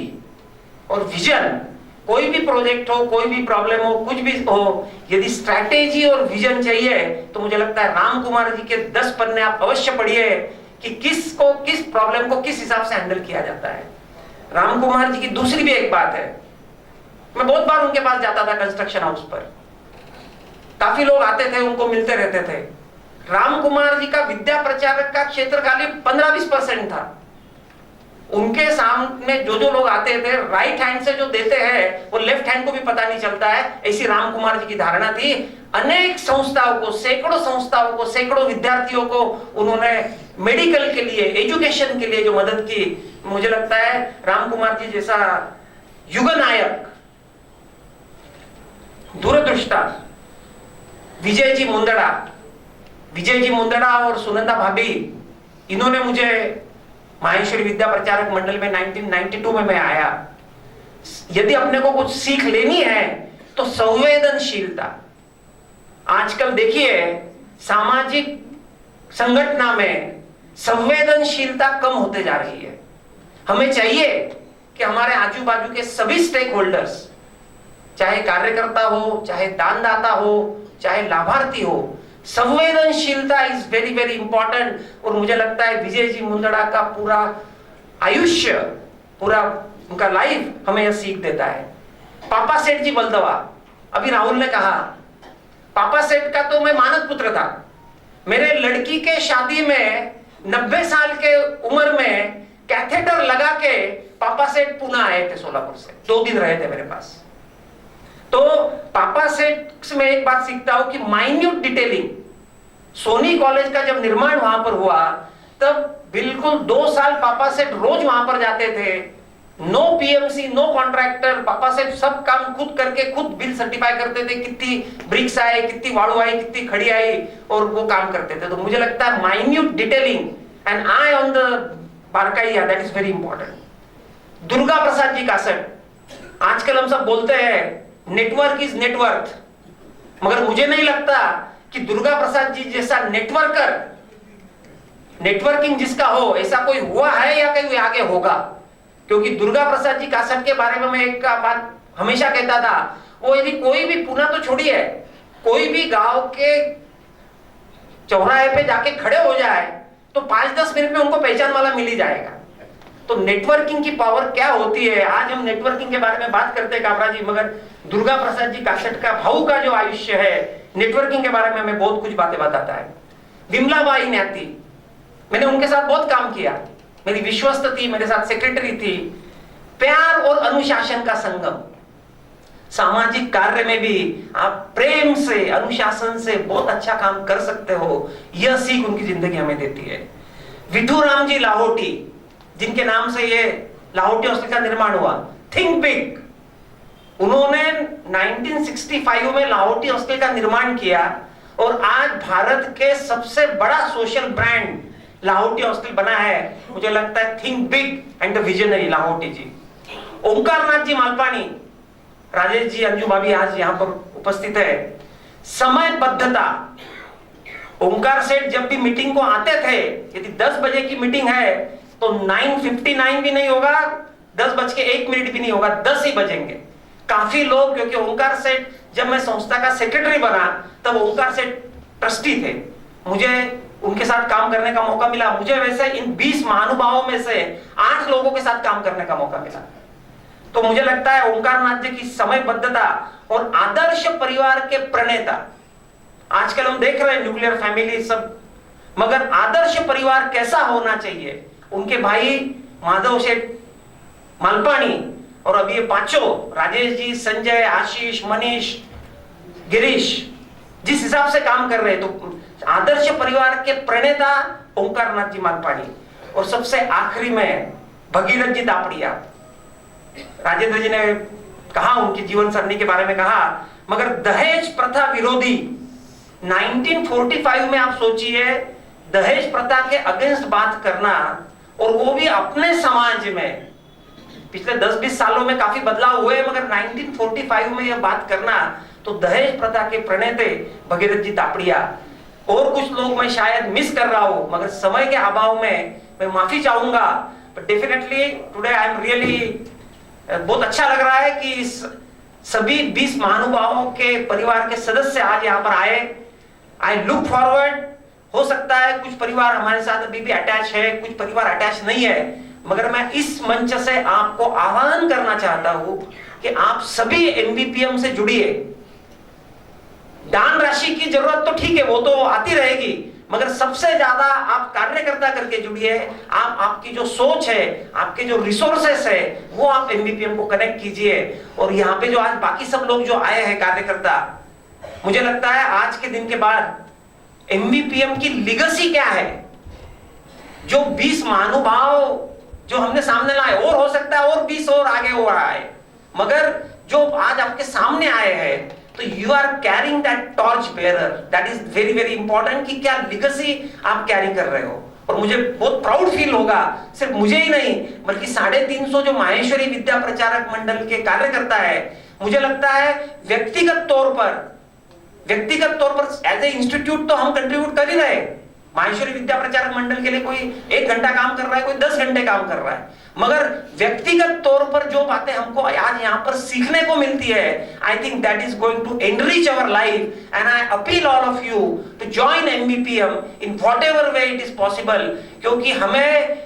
H: और विजन, कोई भी प्रोजेक्ट हो, कोई भी प्रॉब्लम हो, कुछ भी हो, यदि स्ट्रैटेजी और विजन चाहिए तो मुझे लगता है राम कुमार जी के 10 पन्ने आप अवश्य पढ़िए कि किस प्रॉब्लम को किस हिसाब से हैंडल किया जाता है। राम कुमार जी की दूसरी भी एक बात है, मैं बहुत बार उनके पास जाता था कंस्ट्रक्शन हाउस पर, काफी लोग आते थे, उनको मिलते रहते थे। राम कुमार जी का विद्या प्रचारक का क्षेत्र खाली 15-20% था। उनके सामने जो लोग आते थे, राइट हैंड से जो देते हैं वो लेफ्ट हैंड को भी पता नहीं चलता है, ऐसी राम कुमार जी की धारणा थी। अनेक संस्थाओं को, सैकड़ों विद्यार्थियों को उन्होंने मेडिकल के लिए, एजुकेशन के लिए जो मदद की, मुझे लगता है राम कुमार जी जैसा युग नायक, दूरदृष्टा विजय जी मुंदड़ा और सुनंदा भाभी, इन्होंने मुझे माहेश्वरी विद्या प्रचारक मंडल में 1992 में मैं आया। यदि अपने को कुछ सीख लेनी है तो संवेदनशीलता। आजकल देखिए सामाजिक संगठन में संवेदनशीलता कम होते जा रही है। हमें चाहिए कि हमारे आजू बाजू के सभी स्टेक होल्डर्स, चाहे कार्यकर्ता हो, चाहे दानदाता हो, चाहे लाभार्थी हो, संवेदनशीलता इज वेरी वेरी इंपॉर्टेंट। और मुझे लगता है विजय जी मुंदड़ा का पूरा आयुष्य, पूरा उनका लाइफ हमें यह सीख देता है। पापा सेठ जी बलदवा, अभी राहुल ने कहा, पापा सेठ का तो मैं मानस पुत्र था। मेरे लड़की के शादी में 90 साल के उम्र में कैथेटर लगा के पापा सेठ पुणे आए थे, सोलापुर से 2 दिन रहे थे मेरे पास। तो पापा सेठ में एक बात सीखता हूं कि माइन्यूट डिटेलिंग, सोनी कॉलेज का जब निर्माण वहां पर हुआ तब बिल्कुल 2 साल पापा सेठ रोज वहां पर जाते थे। नो पीएमसी, नो कॉन्ट्रैक्टर, पापा सेठ सब काम खुद करके खुद बिल सर्टिफाई करते थे, कितनी ब्रिक्स आए, कितनी वाड़ू आई, कितनी खड़ी आई, और वो काम करते थे। तो मुझे लगता है minute detailing and eye on the बारकाइया, that is very important. Durga Prasad ji Kasat, आजकल हम सब बोलते हैं नेटवर्क इज नेटवर्थ, मगर मुझे नहीं लगता कि दुर्गा प्रसाद जी जैसा नेटवर्कर, नेटवर्किंग जिसका हो, ऐसा कोई हुआ है या कहीं आगे होगा। क्योंकि दुर्गा प्रसाद जी कासट के बारे में मैं एक बात हमेशा कहता था, वो यदि कोई भी, पुणे तो छोड़िए, कोई भी गांव के चौराहे पे जाके खड़े हो जाए तो 5-10 मिनट में उनको पहचान वाला मिल ही जाएगा। तो नेटवर्किंग की पावर क्या होती है, आज हम नेटवर्किंग के बारे में बात करते हैं काबरा जी, मगर दुर्गा प्रसाद जी कासट का भाऊ का जो आयुष्य है नेटवर्किंग के बारे में हमें बहुत कुछ बातें बताता है। विमलाबाई न्याती, मैंने उनके साथ बहुत काम किया, मेरी विश्वस्त थी, मेरे साथ सेक्रेटरी थी। प्यार और अनुशासन का संगम, सामाजिक कार्य में भी आप प्रेम से, अनुशासन से बहुत अच्छा काम कर सकते हो, यह सीख उनकी जिंदगी हमें देती है। विठूराम जी लाहौटी, जिनके नाम से ये लाहौटी हॉस्टल का निर्माण हुआ, थिंक बिग, उन्होंने 1965 में लाहौटी हॉस्टल का निर्माण किया और आज भारत के सबसे बड़ा सोशल ब्रांड लाहौटी हॉस्टल बना है। मुझे लगता है think big and the visionary Lahoti ji. Omkar Nath ji Malpani, Rajesh ji, Anju भाभी आज यहां पर उपस्थित है। समयबद्धता, ओंकार सेठ जब भी मीटिंग को आते थे, यदि 10 बजे की मीटिंग है तो 9:59 भी नहीं होगा, 10:01 भी नहीं होगा, 10 ही बजेंगे। काफी लोग, क्योंकि ओंकार सेठ, जब मैं संस्था का सेक्रेटरी बना तब ओंकार सेठ ट्रस्टी थे, मुझे उनके साथ काम करने का मौका मिला। मुझे वैसे इन 20 महानुभावों में से 8 लोगों के साथ काम करने का मौका मिला। तो मुझे लगता है ओंकार नाथ जी की समयबद्धता और आदर्श परिवार के प्रणेता, आजकल हम देख रहे हैं न्यूक्लियर फैमिली सब, मगर आदर्श परिवार कैसा होना चाहिए, उनके भाई माधव सेठ मालपानी और अभी ये पांचों, राजेश जी, संजय, आशीष, मनीष, गिरीश, जिस हिसाब से काम कर रहे हैं, तो आदर्श परिवार के प्रणेता ओंकार नाथ जी मालपानी। और सबसे आखिरी में भगीरथ जी तापड़िया, राजेंद्र जी ने कहा, उनकी जीवन सरणी के बारे में कहा, मगर दहेज प्रथा विरोधी 1945 में आप सोचिए, दहेज प्रथा के अगेंस्ट बात करना, और वो भी अपने समाज में। पिछले 10-20 सालों में काफी बदलाव हुए, मगर 1945 में यह बात करना, तो दहेज प्रथा के प्रणेते भगीरथ जी तापड़िया। और कुछ लोग मैं शायद मिस कर रहा हूं, मगर समय के अभाव में मैं माफी चाहूंगा, but definitely today I am really, बहुत अच्छा लग रहा है कि इस सभी 20 महानुभावों के परिवार के सदस्य आज यहाँ पर आए। आई लुक फॉरवर्ड, हो सकता है कुछ परिवार हमारे साथ अभी भी अटैच है, कुछ परिवार अटैच नहीं है, मगर मैं इस मंच से आपको आह्वान करना चाहता हूं कि आप सभी एमबीपीएम से जुड़िए। दान राशि की जरूरत तो ठीक है, वो तो आती रहेगी, मगर सबसे ज्यादा आप कार्यकर्ता करके जुड़िए। आप, आपकी जो सोच है, आपके जो रिसोर्सेस है, वो आप एमबीपीएम को कनेक्ट कीजिए। और यहाँ पे जो आज बाकी सब लोग जो आए हैं कार्यकर्ता, मुझे लगता है आज के दिन के बाद एमबीपीएम की लिगेसी क्या है, जो 20 महानुभाव जो हमने सामने लाए, और हो सकता है और 20 और आगे हो रहा है, मगर जो आज आपके सामने आए हैं, तो you are carrying that torch bearer, that is very very important, कि क्या लिगेसी आप कैरी कर रहे हो। और मुझे बहुत प्राउड फील होगा, सिर्फ मुझे ही नहीं बल्कि 350 जो माहेश्वरी विद्या प्रचारक मंडल के कार्यकर्ता है, मुझे लगता है व्यक्तिगत तौर पर एज ए इंस्टीट्यूट तो हम कंट्रीब्यूट कर ही रहे। माहेश्वरी विद्या प्रचारक मंडल के लिए कोई 1 घंटा काम कर रहा है, कोई 10 घंटे काम कर रहा है, मगर व्यक्तिगत तौर पर जो बातें हमको आज यहाँ पर सीखने को मिलती है, I think that is going to enrich our life. And I appeal all of you to join MBPM in whatever way it is possible, क्योंकि हमें,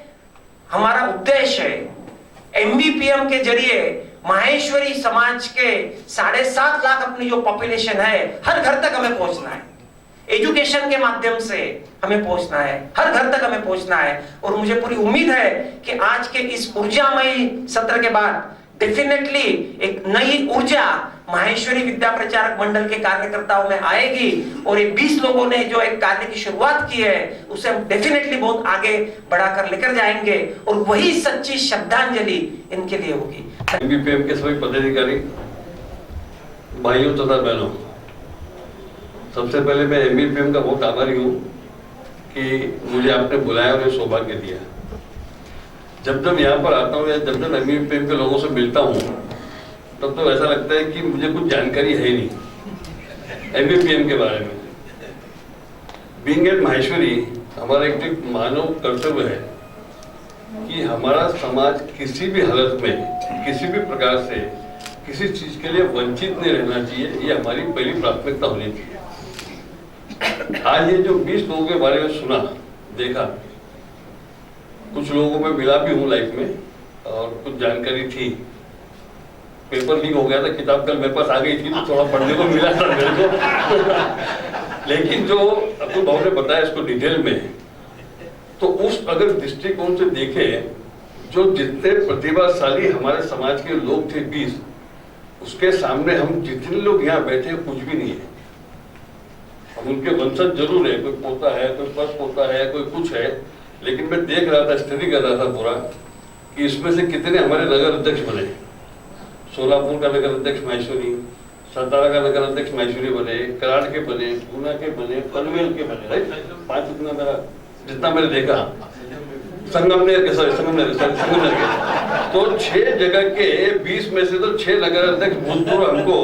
H: हमारा उद्देश्य है एमबीपीएम के जरिए माहेश्वरी समाज के 7.5 लाख अपनी जो पॉपुलेशन है, हर घर तक हमें पहुंचना है। एजुकेशन के माध्यम से हमें पहुंचना है, हर घर तक हमें पहुंचना है। और मुझे पूरी उम्मीद है कि आज के इस ऊर्जामयी सत्र के बाद डेफिनेटली एक नई ऊर्जा माहेश्वरी विद्या प्रचारक मंडल के कार्यकर्ताओं में आएगी और ये 20 लोगों ने जो एक कार्य की शुरुआत की है उसे हम डेफिनेटली बहुत आगे बढ़ाकर लेकर जाएंगे और वही सच्ची श्रद्धांजलि इनके लिए होगी।
I: एमबीपीएम के सभी पदाधिकारी, भाइयों तथा बहनों, सबसे पहले मैं एमबीपीएम का बहुत आभारी हूँ कि मुझे आपने बुलाया और ये सौभाग्य दिया। जब यहाँ पर आता हूँ या जब एमबीपीएम के लोगों से मिलता हूँ तब तो ऐसा लगता है कि मुझे कुछ जानकारी है ही नहीं एमबीपीएम के बारे में। बीइंग एट माहेश्वरी, हमारा एक मानव कर्तव्य है कि हमारा समाज किसी भी हालत में, किसी भी प्रकार से किसी चीज के लिए वंचित नहीं रहना चाहिए। ये हमारी पहली प्राथमिकता होनी चाहिए। आज ये जो 20 लोगों के बारे में सुना, देखा, कुछ लोगों में मिला भी हूँ लाइफ में और कुछ जानकारी थी। पेपर लीक हो गया था, किताब कल मेरे पास आ गई थी तो थोड़ा पढ़ने को मिला था मेरे को लेकिन जो अतुल भाव ने बताया इसको डिटेल में, तो उस अगर दृष्टिकोण से देखे, जो जितने प्रतिभाशाली हमारे समाज के लोग थे 20, उसके सामने हम जितने लोग यहाँ बैठे कुछ भी नहीं है। हम उनके वंशज जरूर है, कोई पोता है, कोई पस पोता है, कोई कुछ है, लेकिन मैं देख रहा था, स्टडी कर रहा था पूरा कि इसमें से कितने हमारे नगर अध्यक्ष बने। सोलापुर का नगर अध्यक्ष माहेश्वरी, सतारा का नगर अध्यक्ष माहेश्वरी बने, कराड़ के बने, पूना के बने, पनवेल के बने, राइट? 5 जितना मैंने देखा, संगमनेर के के तो 6 जगह के 20 में से तो 6 नगर अध्यक्ष भूतपूर्व हमको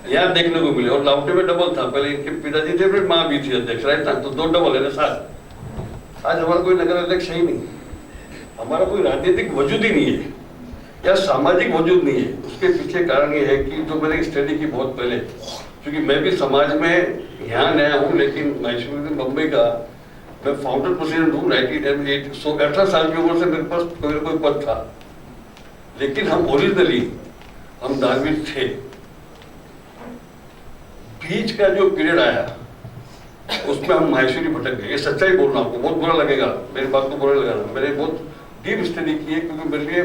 I: यहाँ देखने को मिले। और लाउटे में डबल था, पहले इनके पिताजी थे, फिर माँ भी थी अध्यक्ष, राइट ना? तो 2 डबल है ना, 7। आज हमारा कोई नगर अध्यक्ष ही नहीं, हमारा कोई राजनीतिक वजूद ही नहीं है या सामाजिक वजूद नहीं है। उसके पीछे कारण ये है कि जो मैंने स्टडी की बहुत पहले, क्योंकि मैं भी समाज में यहाँ नया हूँ, लेकिन माहेश्वरी मुंबई का मैं फाउंडर प्रेसिडेंट हूँ 1988। 18 साल की उम्र से मेरे पास कोई पद था, लेकिन हम ओरिजिनली हम धार्मिक थे। बीच का जो पीरियड आया उसमें हम माहेश्वरी भटक गए। ये सच्चाई बोल रहा हूँ, आपको बहुत बुरा लगेगा, मेरी बात को बुरा लगेगा। मैंने बहुत डीप स्टडी की है, क्योंकि मेरे लिए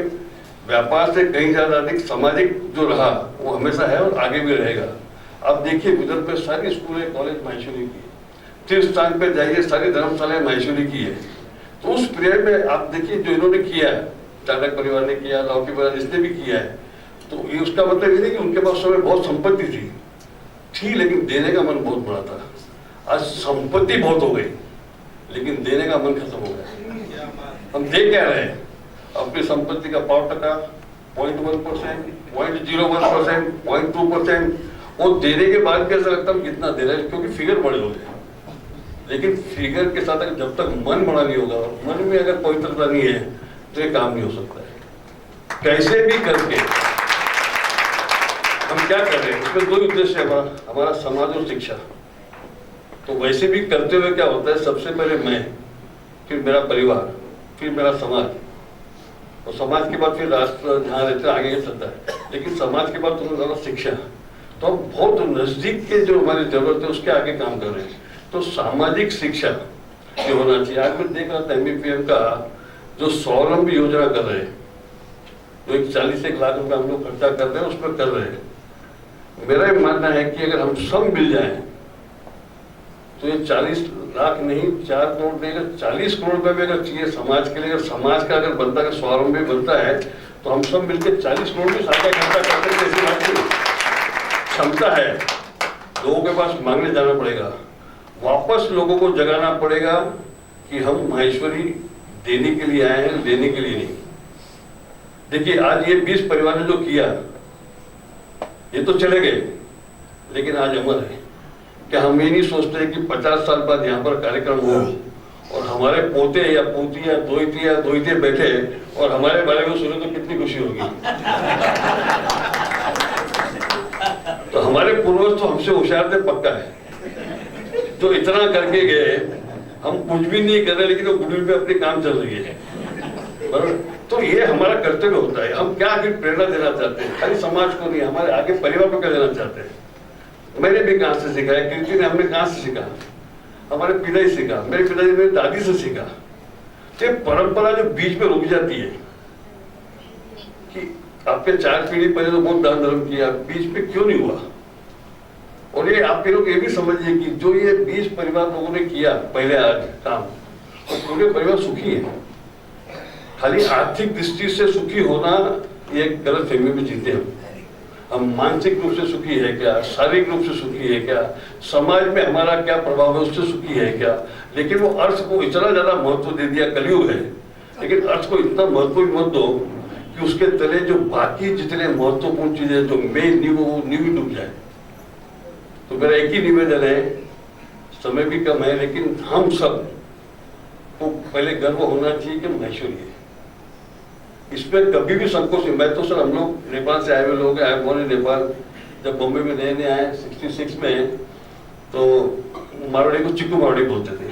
I: व्यापार से कहीं ज्यादा अधिक सामाजिक जो रहा वो हमेशा है और आगे भी रहेगा। आप देखिए उधर पे सारी स्कूलें, कॉलेज माहेश्वरी की, तीर्थ स्थान पे जाइए सारी धर्मशालाएं माहेश्वरी की है। तो उस पीरियड में आप देखिए जो इन्होंने किया है, चाणक्य परिवार ने किया, लाउटी परिवार इसने भी किया है, तो ये उसका मतलब ये नहीं कि उनके पास समय बहुत संपत्ति थी, लेकिन देने का मन बहुत बड़ा था। आज संपत्ति बहुत हो गई, लेकिन देने का मन खत्म हो गया। हम दे क्या रहे हैं? अपनी संपत्ति का 5%, 0.1%, 0.01%, 0.2%, वो देने के बाद भी ऐसा लगता है कितना दे रहे हैं, क्योंकि फिगर बड़े हो गए। लेकिन फिगर के साथ अगर जब तक मन बड़ा नहीं होगा, मन में अगर पवित्रता नहीं है, तो ये काम नहीं हो सकता है। कैसे भी करके हम क्या कर रहे हैं, उसमें 2 उद्देश्य है हमारा समाज और शिक्षा। तो वैसे भी करते हुए क्या होता है, सबसे पहले मैं, फिर मेरा परिवार, फिर मेरा समाज, और समाज के बाद फिर राष्ट्र जहाँ रहते आगे चलता है, लेकिन समाज के बाद तुम्हें ज़्यादा शिक्षा। तो हम बहुत नजदीक के जो हमारी जरूरत है उसके आगे काम कर रहे हैं। तो सामाजिक शिक्षा जो होना चाहिए। आज मैं देख रहा था एमबीपीएम का जो स्वावलंबी योजना कर रहे हैं, जो 40 लाख रुपए हम लोग खर्चा कर रहे हैं, उस पर कर रहे हैं। मेरा ये मानना है कि अगर हम सब मिल जाएं तो ये 40 लाख नहीं, 4 करोड़ नहीं, 40 करोड़ रुपए भी अगर चाहिए समाज के लिए, अगर समाज का अगर बनता है, स्वावलंबी बनता है, तो हम सब मिलकर 40 करोड़ भी साथ खर्चा करते हैं। ऐसी बात नहीं, क्षमता है, लोगों के पास मांगने जाना पड़ेगा, वापस लोगों को जगाना पड़ेगा कि हम माहेश्वरी देने के लिए आए हैं, लेने के लिए नहीं। देखिए आज ये 20 परिवार ने जो किया, ये तो चले गए, लेकिन आज अमर है। क्या हम ये नहीं सोचते कि 50 साल बाद यहाँ पर कार्यक्रम हो और हमारे पोते या पोती या दोहिते बैठे और हमारे बारे में सुने तो कितनी खुशी होगी। तो हमारे पूर्वज तो हमसे होशियार थे, पक्का है, जो इतना करके गए। हम कुछ भी नहीं कर रहे, लेकिन वो गुडविल पे अपने काम चल रही है, बराबर। तो ये हमारा कर्तव्य होता है। हम क्या आगे प्रेरणा देना चाहते हैं, खाली समाज को नहीं, हमारे आगे परिवार को क्या देना चाहते हैं। मैंने भी कहाँ से सीखा है, कीर्ति ने हमने कहाँ से सीखा, हमारे पिताजी सीखा, मेरे पिताजी मेरी दादी से सीखा। तो परंपरा जो बीच में रुक जाती है कि आपके 4 पीढ़ी पहले तो बहुत दान धर्म किया, बीच में क्यों नहीं हुआ? और ये आप लोग ये भी समझिए कि जो ये 20 परिवार लोगों ने किया पहले आज काम, तो पूरे परिवार सुखी है। खाली आर्थिक दृष्टि से सुखी होना ये गलत फहमी में जीते हम मानसिक रूप से सुखी है क्या, शारीरिक रूप से सुखी है क्या, समाज में हमारा क्या प्रभाव है उससे सुखी है क्या। लेकिन वो अर्थ को इतना ज्यादा महत्व दे दिया, कलयुग है, लेकिन अर्थ को इतना महत्व मत दो कि उसके तले जो बाकी जितने महत्वपूर्ण चीजें जो मेन नींव वो नींव डूब जाए। तो मेरा एक ही निवेदन है, समय भी कम है, लेकिन हम सब को पहले गर्व होना चाहिए कि हम ऐश्वर्य है, इसमें कभी भी संकोच नहीं। मैं तो सर, हम लोग नेपाल से आए हुए लोग हैं, बोर्न इन नेपाल। जब बॉम्बे में नए नए आए 66 में, तो मारवाड़ी को चिक्कू मारवाड़ी बोलते थे।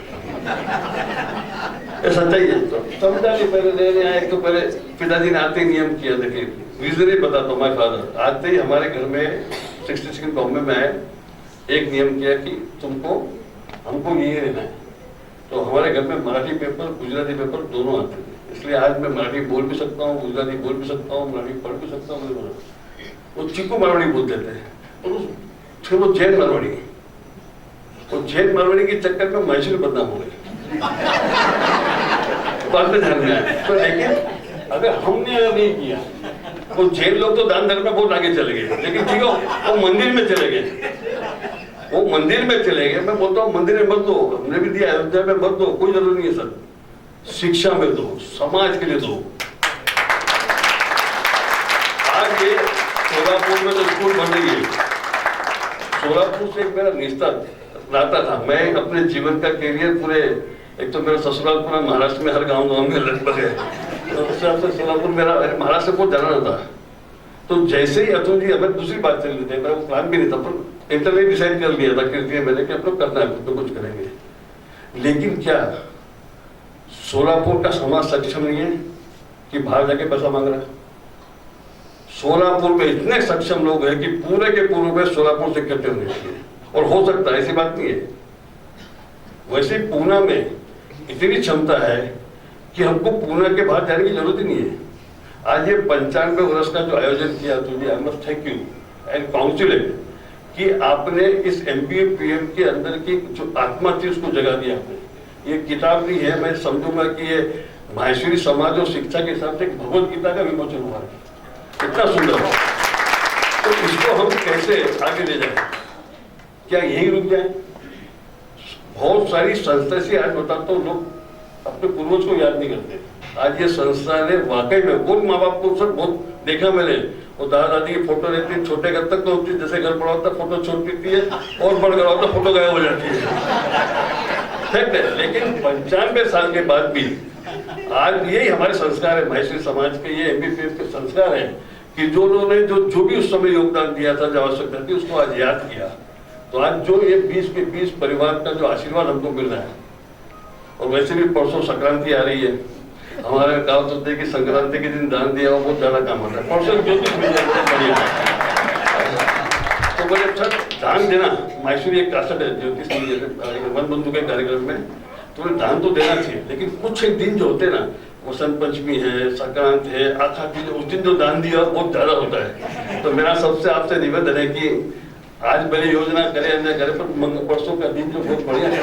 I: ऐसा चाहिए तो समझा कि पहले नए नए आए, तो पहले पिताजी ने आते ही नियम किया। देखिए रीजन ही बताता हूँ, माय फादर आते ही हमारे घर में 66 बॉम्बे में आए, एक नियम किया कि हमको यही रहना है। तो हमारे घर में मराठी पेपर, गुजराती पेपर दोनों आते थे, इसलिए आज मैं मराठी बोल भी सकता हूँ, गुजराती बोल भी सकता हूँ, मराठी पढ़ भी सकता हूँ। वो चिक्कू मारवाड़ी बोलते थे, और फिर वो जैन मारवाड़ी, वो जैन मारवाड़ी के चक्कर में मैसूर बदनाम हो गए। बाद में ध्यान में आया। तो लेकिन अगर हमने नहीं किया, वो जैन लोग तो दान धर्म में बहुत आगे चले गए, लेकिन ठीक है वो मंदिर में चले गए, वो मंदिर में चले गए। मैं बोलता हूँ मंदिर में मत दो, हमने भी दिया, अयोध्या में मत दो, कोई जरूरत नहीं है सर। शिक्षा में दो, समाज के लिए दो। आज ये सोलापुर में तो स्कूल बन रही है। सोलापुर से एक मेरा रिश्ता नाता था। मैं अपने जीवन का कैरियर पूरे, एक तो मेरा ससुराल पूरा महाराष्ट्र में, हर गांव में लगभग है, तो उससे आपसे सोलापुर मेरा महाराष्ट्र को जाना था। तो जैसे ही अतुल जी, हमें दूसरी बात चल रही थी, मेरा प्लान भी नहीं था, पर इंटरव्यू डिसाइड कर लिया था कीर्ति मैंने कि अपना करना है, तो कुछ करेंगे। लेकिन क्या सोलापुर का समाज सक्षम नहीं है कि बाहर जाके पैसा मांग रहा है? सोलापुर में इतने सक्षम लोग हैं कि पूरे के पूरे में सोलापुर से इकट्ठे होने चाहिए, और हो सकता है, ऐसी बात नहीं है। वैसे पूना में इतनी क्षमता है कि हमको पूना के बाहर जाने की जरूरत ही नहीं है। आज ये 95 वर्ष का जो आयोजन किया, तो I must thank you and council कि आपने इस MBPM के अंदर की जो आत्मा थी उसको जगा दिया आपने। ये किताब नहीं है, मैं समझूंगा कि ये माहेश्वरी समाज और शिक्षा के हिसाब से भगवत गीता का विमोचन हुआ है, इतना सुंदर। तो इसको हम कैसे आगे ले जाए? क्या यही रुक जाए? बहुत सारी संस्था से आज बताता हूँ, लोग अपने पूर्वज को याद नहीं करते। आज ये संस्था ने वाकई में बहुत माँ बाप को सर बहुत देखा मैंने, वो दादा दादी की फोटो रहती है, छोटे घर तक तो होती है, जैसे घर बड़ा होता फोटो छोटी है, और बड़ घर होता फोटो गायब हो जाती है, ठीक है। लेकिन 95 साल के बाद भी आज यही हमारे संस्कार है, माहेश्वरी समाज के ये MBPM के संस्कार है कि जो उन्होंने जो भी उस समय योगदान दिया था, जो आवश्यकता थी, उसको आज याद किया। तो आज जो ये 20 के 20 परिवार का जो आशीर्वाद हमको मिल रहा है, और वैसे भी परसों संक्रांति आ रही है, हमारे गाँव तो देखिए संक्रांति के दिन दान दिया वो बहुत ज्यादा काम होता है। परसों ज्योतिष मिल जाता है, बढ़िया। तो बोले अच्छा दान देना, माहेश्वरी एक कासट है ज्योतिष वन बंधु के कार्यक्रम में, तो दान तो देना चाहिए, लेकिन कुछ एक दिन जो होते हैं ना, वसंत पंचमी है, संक्रांत है, आखा की, उस दिन जो दान दिया बहुत ज्यादा होता है। तो मेरा सबसे आपसे निवेदन है कि आज भले योजना करे या करे, पर परसों का दिन जो बहुत बढ़िया है,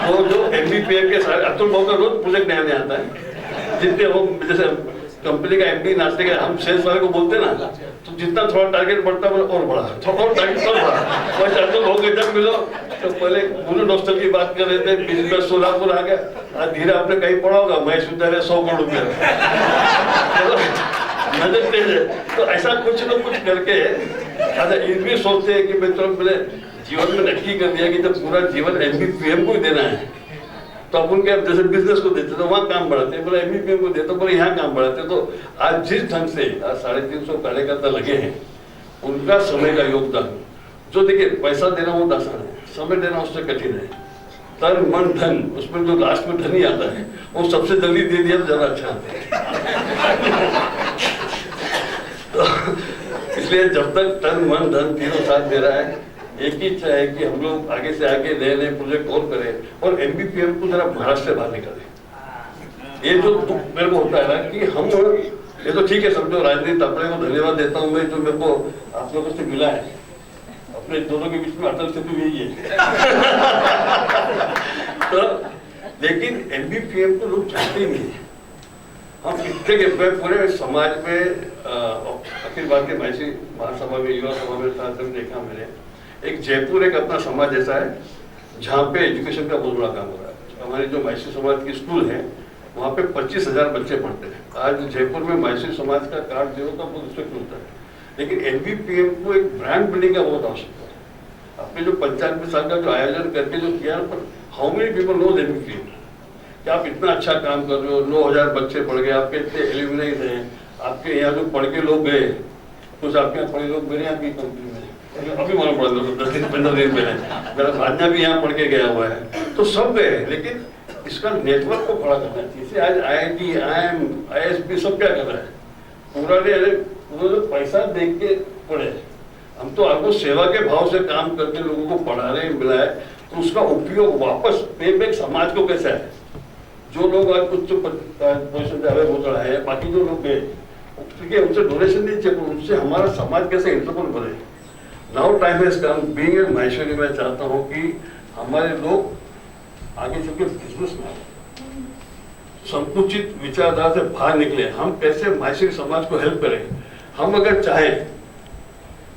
I: वो जो MBPM के सारे अतुल भाव का रोज प्रोजेक्ट नया नया आता है, जितने वो जैसे कंपनी का MD नाचते के हम सेल्स वाले को बोलते ना, तो जितना थोड़ा टारगेट बढ़ता है और बढ़ा, थोड़ा और टारगेट और बढ़ा। वैसे अतुल भाव के जब मिलो तो पहले पूरे डॉक्टर की बात कर रहे थे, बिजनेस सोलापुर आ गया, आज धीरे आपने कहीं पढ़ा होगा, महेश विद्यालय 100 करोड़ रुपया नजर तेज है। तो ऐसा कुछ न कुछ करके अच्छा ये भी सोचते हैं कि मैंने जीवन में नक्की कर दिया कि जब पूरा जीवन MBPM को ही देना है, तो अपन के जैसे बिजनेस को देते तो वहाँ काम बढ़ाते, बोले MBPM को देते बोले यहाँ काम बढ़ाते। तो आज जिस ढंग से आज 350 कार्यकर्ता लगे हैं, उनका समय का योगदान, जो देखिए पैसा देना वो आसान है, समय देना उससे कठिन है। तन मन धन, उसमें जो लास्ट में धन ही आता है, वो सबसे जल्दी दे दिया तो ज्यादा अच्छा आता है। तो इसलिए जब तक तन मन धन तीनों साथ दे रहा है, एक ही इच्छा है कि हम लोग आगे से आगे नए नए प्रोजेक्ट और करें और MBPM को जरा महाराष्ट्र से बाहर निकालें। ये जो दुख मेरे को होता है ना कि हम ये तो ठीक है, समझो राजनीति अपने को धन्यवाद देता हूँ मैं, जो मेरे को आप लोगों से मिला है। अपने दोनों के बीच में अटल सेतु यही है। तो लेकिन MBPM को लोग जानते ही नहीं। हम कितने के पूरे समाज में अखिल भारतीय महिषी महासभा में, युवा सभा में साथ में देखा मैंने, एक जयपुर एक अपना समाज जैसा है जहाँ पे एजुकेशन का बहुत बड़ा काम हो रहा है। हमारी जो महिषी समाज की स्कूल है वहाँ पे 25,000 बच्चे पढ़ते हैं। आज जयपुर में महिषी समाज का कार्ड जो का बहुत रिस्पेक्ट होता है, लेकिन MBPM को एक ब्रांड बिल्डिंग का बहुत आवश्यकता है। आपने जो 95 साल का जो आयोजन करके जो किया, पर how many people know MBPM कि आप इतना अच्छा काम कर रहे हो। 9,000 बच्चे पढ़ गए, आपके इतने एल्यूमिनाइज हैं, आपके यहाँ जो पढ़ के लोग गए, कुछ आपके यहाँ पढ़े लोग मेरे यहाँ की कंपनी में अभी मालूम पड़ा, 10 दिन 15 दिन पहले मेरा भांजा भी यहाँ पढ़ के गया हुआ है। तो सब गए, लेकिन इसका नेटवर्क को खड़ा करना चाहिए। आज IIT, IIM, ISB सब क्या कर रहा है, पूरा पैसा देख के पढ़े। हम तो आपको सेवा के भाव से काम करके लोगों को पढ़ा रहे मिला है, तो उसका उपयोग वापस पे समाज को कैसा है। जो लोग आज कुछ पोजिशन पे हो चढ़ा है, बाकी जो लोग गए ठीक है, उनसे डोनेशन नहीं चाहिए, उनसे हमारा समाज कैसे इंटरपोल बने। Now time has come, being a Maheshwari, मैं चाहता हूँ कि हमारे लोग आगे चल के बिजनेस में संकुचित विचारधारा से बाहर निकले। हम कैसे माहेश्वरी समाज को हेल्प करें। हम अगर चाहें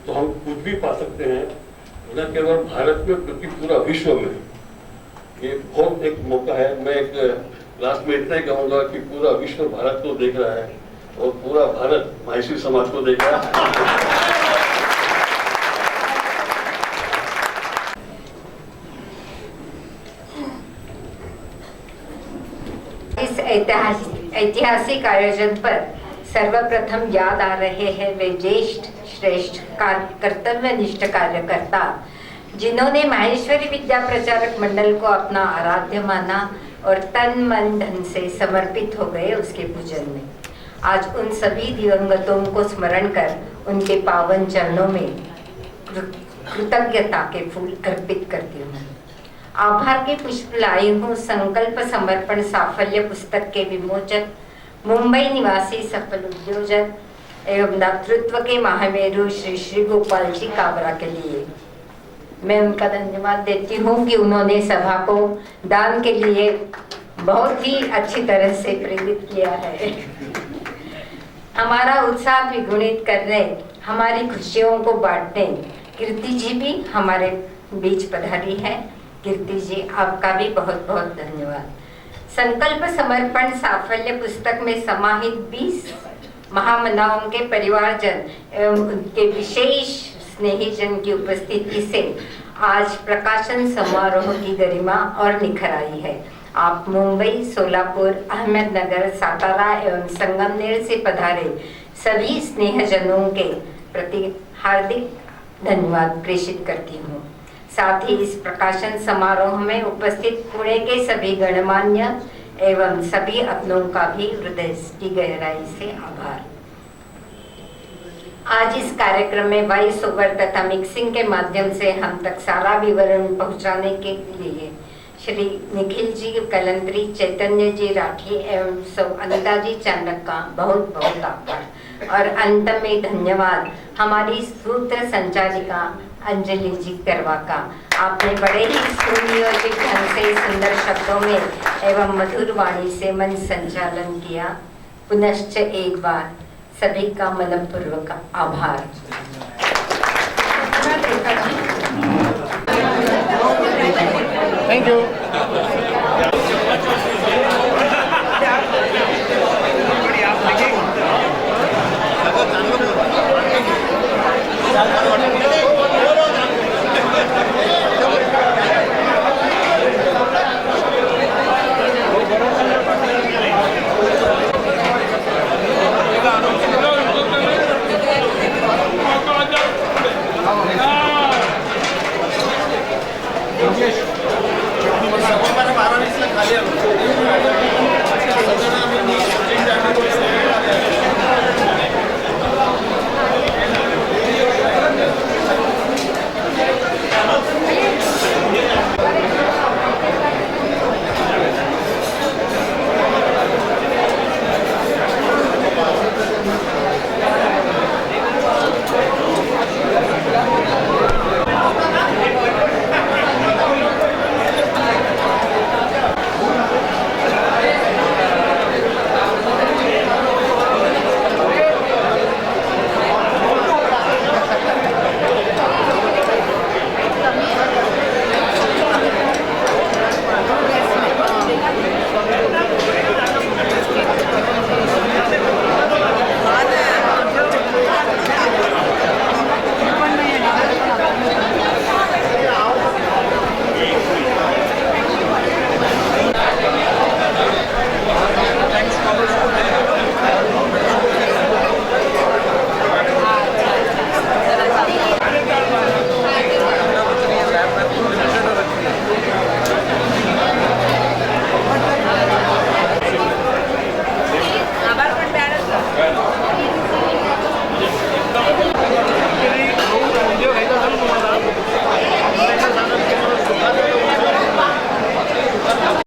I: तो हम कुछ भी पा सकते हैं, न केवल भारत में बल्कि पूरा विश्व में। ये बहुत एक मौका है। मैं एक लास्ट में इतना ही कहूँगा कि पूरा विश्व भारत को देख रहा है और पूरा भारत माहेश्वरी समाज को देख रहा है।
J: इस ऐतिहासिक आयोजन पर सर्वप्रथम याद आ रहे हैं वे ज्येष्ठ श्रेष्ठ कर्तव्यनिष्ठ कार्यकर्ता जिन्होंने माहेश्वरी विद्या प्रचारक मंडल को अपना आराध्य माना और तन मन धन से समर्पित हो गए उसके पूजन में। आज उन सभी दिवंगतों को स्मरण कर उनके पावन चरणों में कृतज्ञता के फूल अर्पित करती हूँ। आभार के पुष्प लाई हूँ संकल्प समर्पण साफल्य पुस्तक के विमोचक, मुंबई निवासी सफल उद्योजक एवं दातृत्व के महामेरु श्री श्री गोपाल जी काबरा के लिए मैं उनका धन्यवाद देती हूँ कि उन्होंने सभा को दान के लिए बहुत ही अच्छी तरह से प्रेरित किया है। हमारा उत्साह द्विगुणित करने, हमारी खुशियों को बांटने कीर्ति जी भी हमारे बीच पधारी है। कीर्ति जी, आपका भी बहुत बहुत धन्यवाद। संकल्प समर्पण साफल्य पुस्तक में समाहित 20 महामनाओं के परिवारजन एवं उनके विशेष स्नेहीजन की उपस्थिति से आज प्रकाशन समारोह की गरिमा और निखर आई है। आप मुंबई, सोलापुर, अहमदनगर, सातारा एवं संगमनेर से पधारे सभी स्नेहजनों के प्रति हार्दिक धन्यवाद प्रेषित करती हूँ। साथ ही इस प्रकाशन समारोह में उपस्थित पुणे के सभी गणमान्य एवं सभी अपनों का भी हृदय की गहराई से आभार। आज इस कार्यक्रम में वॉइस ओवर तथा मिक्सिंग के माध्यम से हम तक सारा विवरण पहुंचाने के लिए श्री निखिल जी कलंत्री, चैतन्य जी राठी एवं सौ अनिता जी चांडक का बहुत बहुत आभार। और अंत में धन्यवाद हमारी सूत्र संचालिका अंजलि जी करवा का। आपने बड़े ही सुनियोजित ढंग से सुंदर शब्दों में एवं मधुर वाणी से मंच संचालन किया। पुनश्च एक बार सभी का मनपूर्वक आभार।
F: Thank you.
C: है।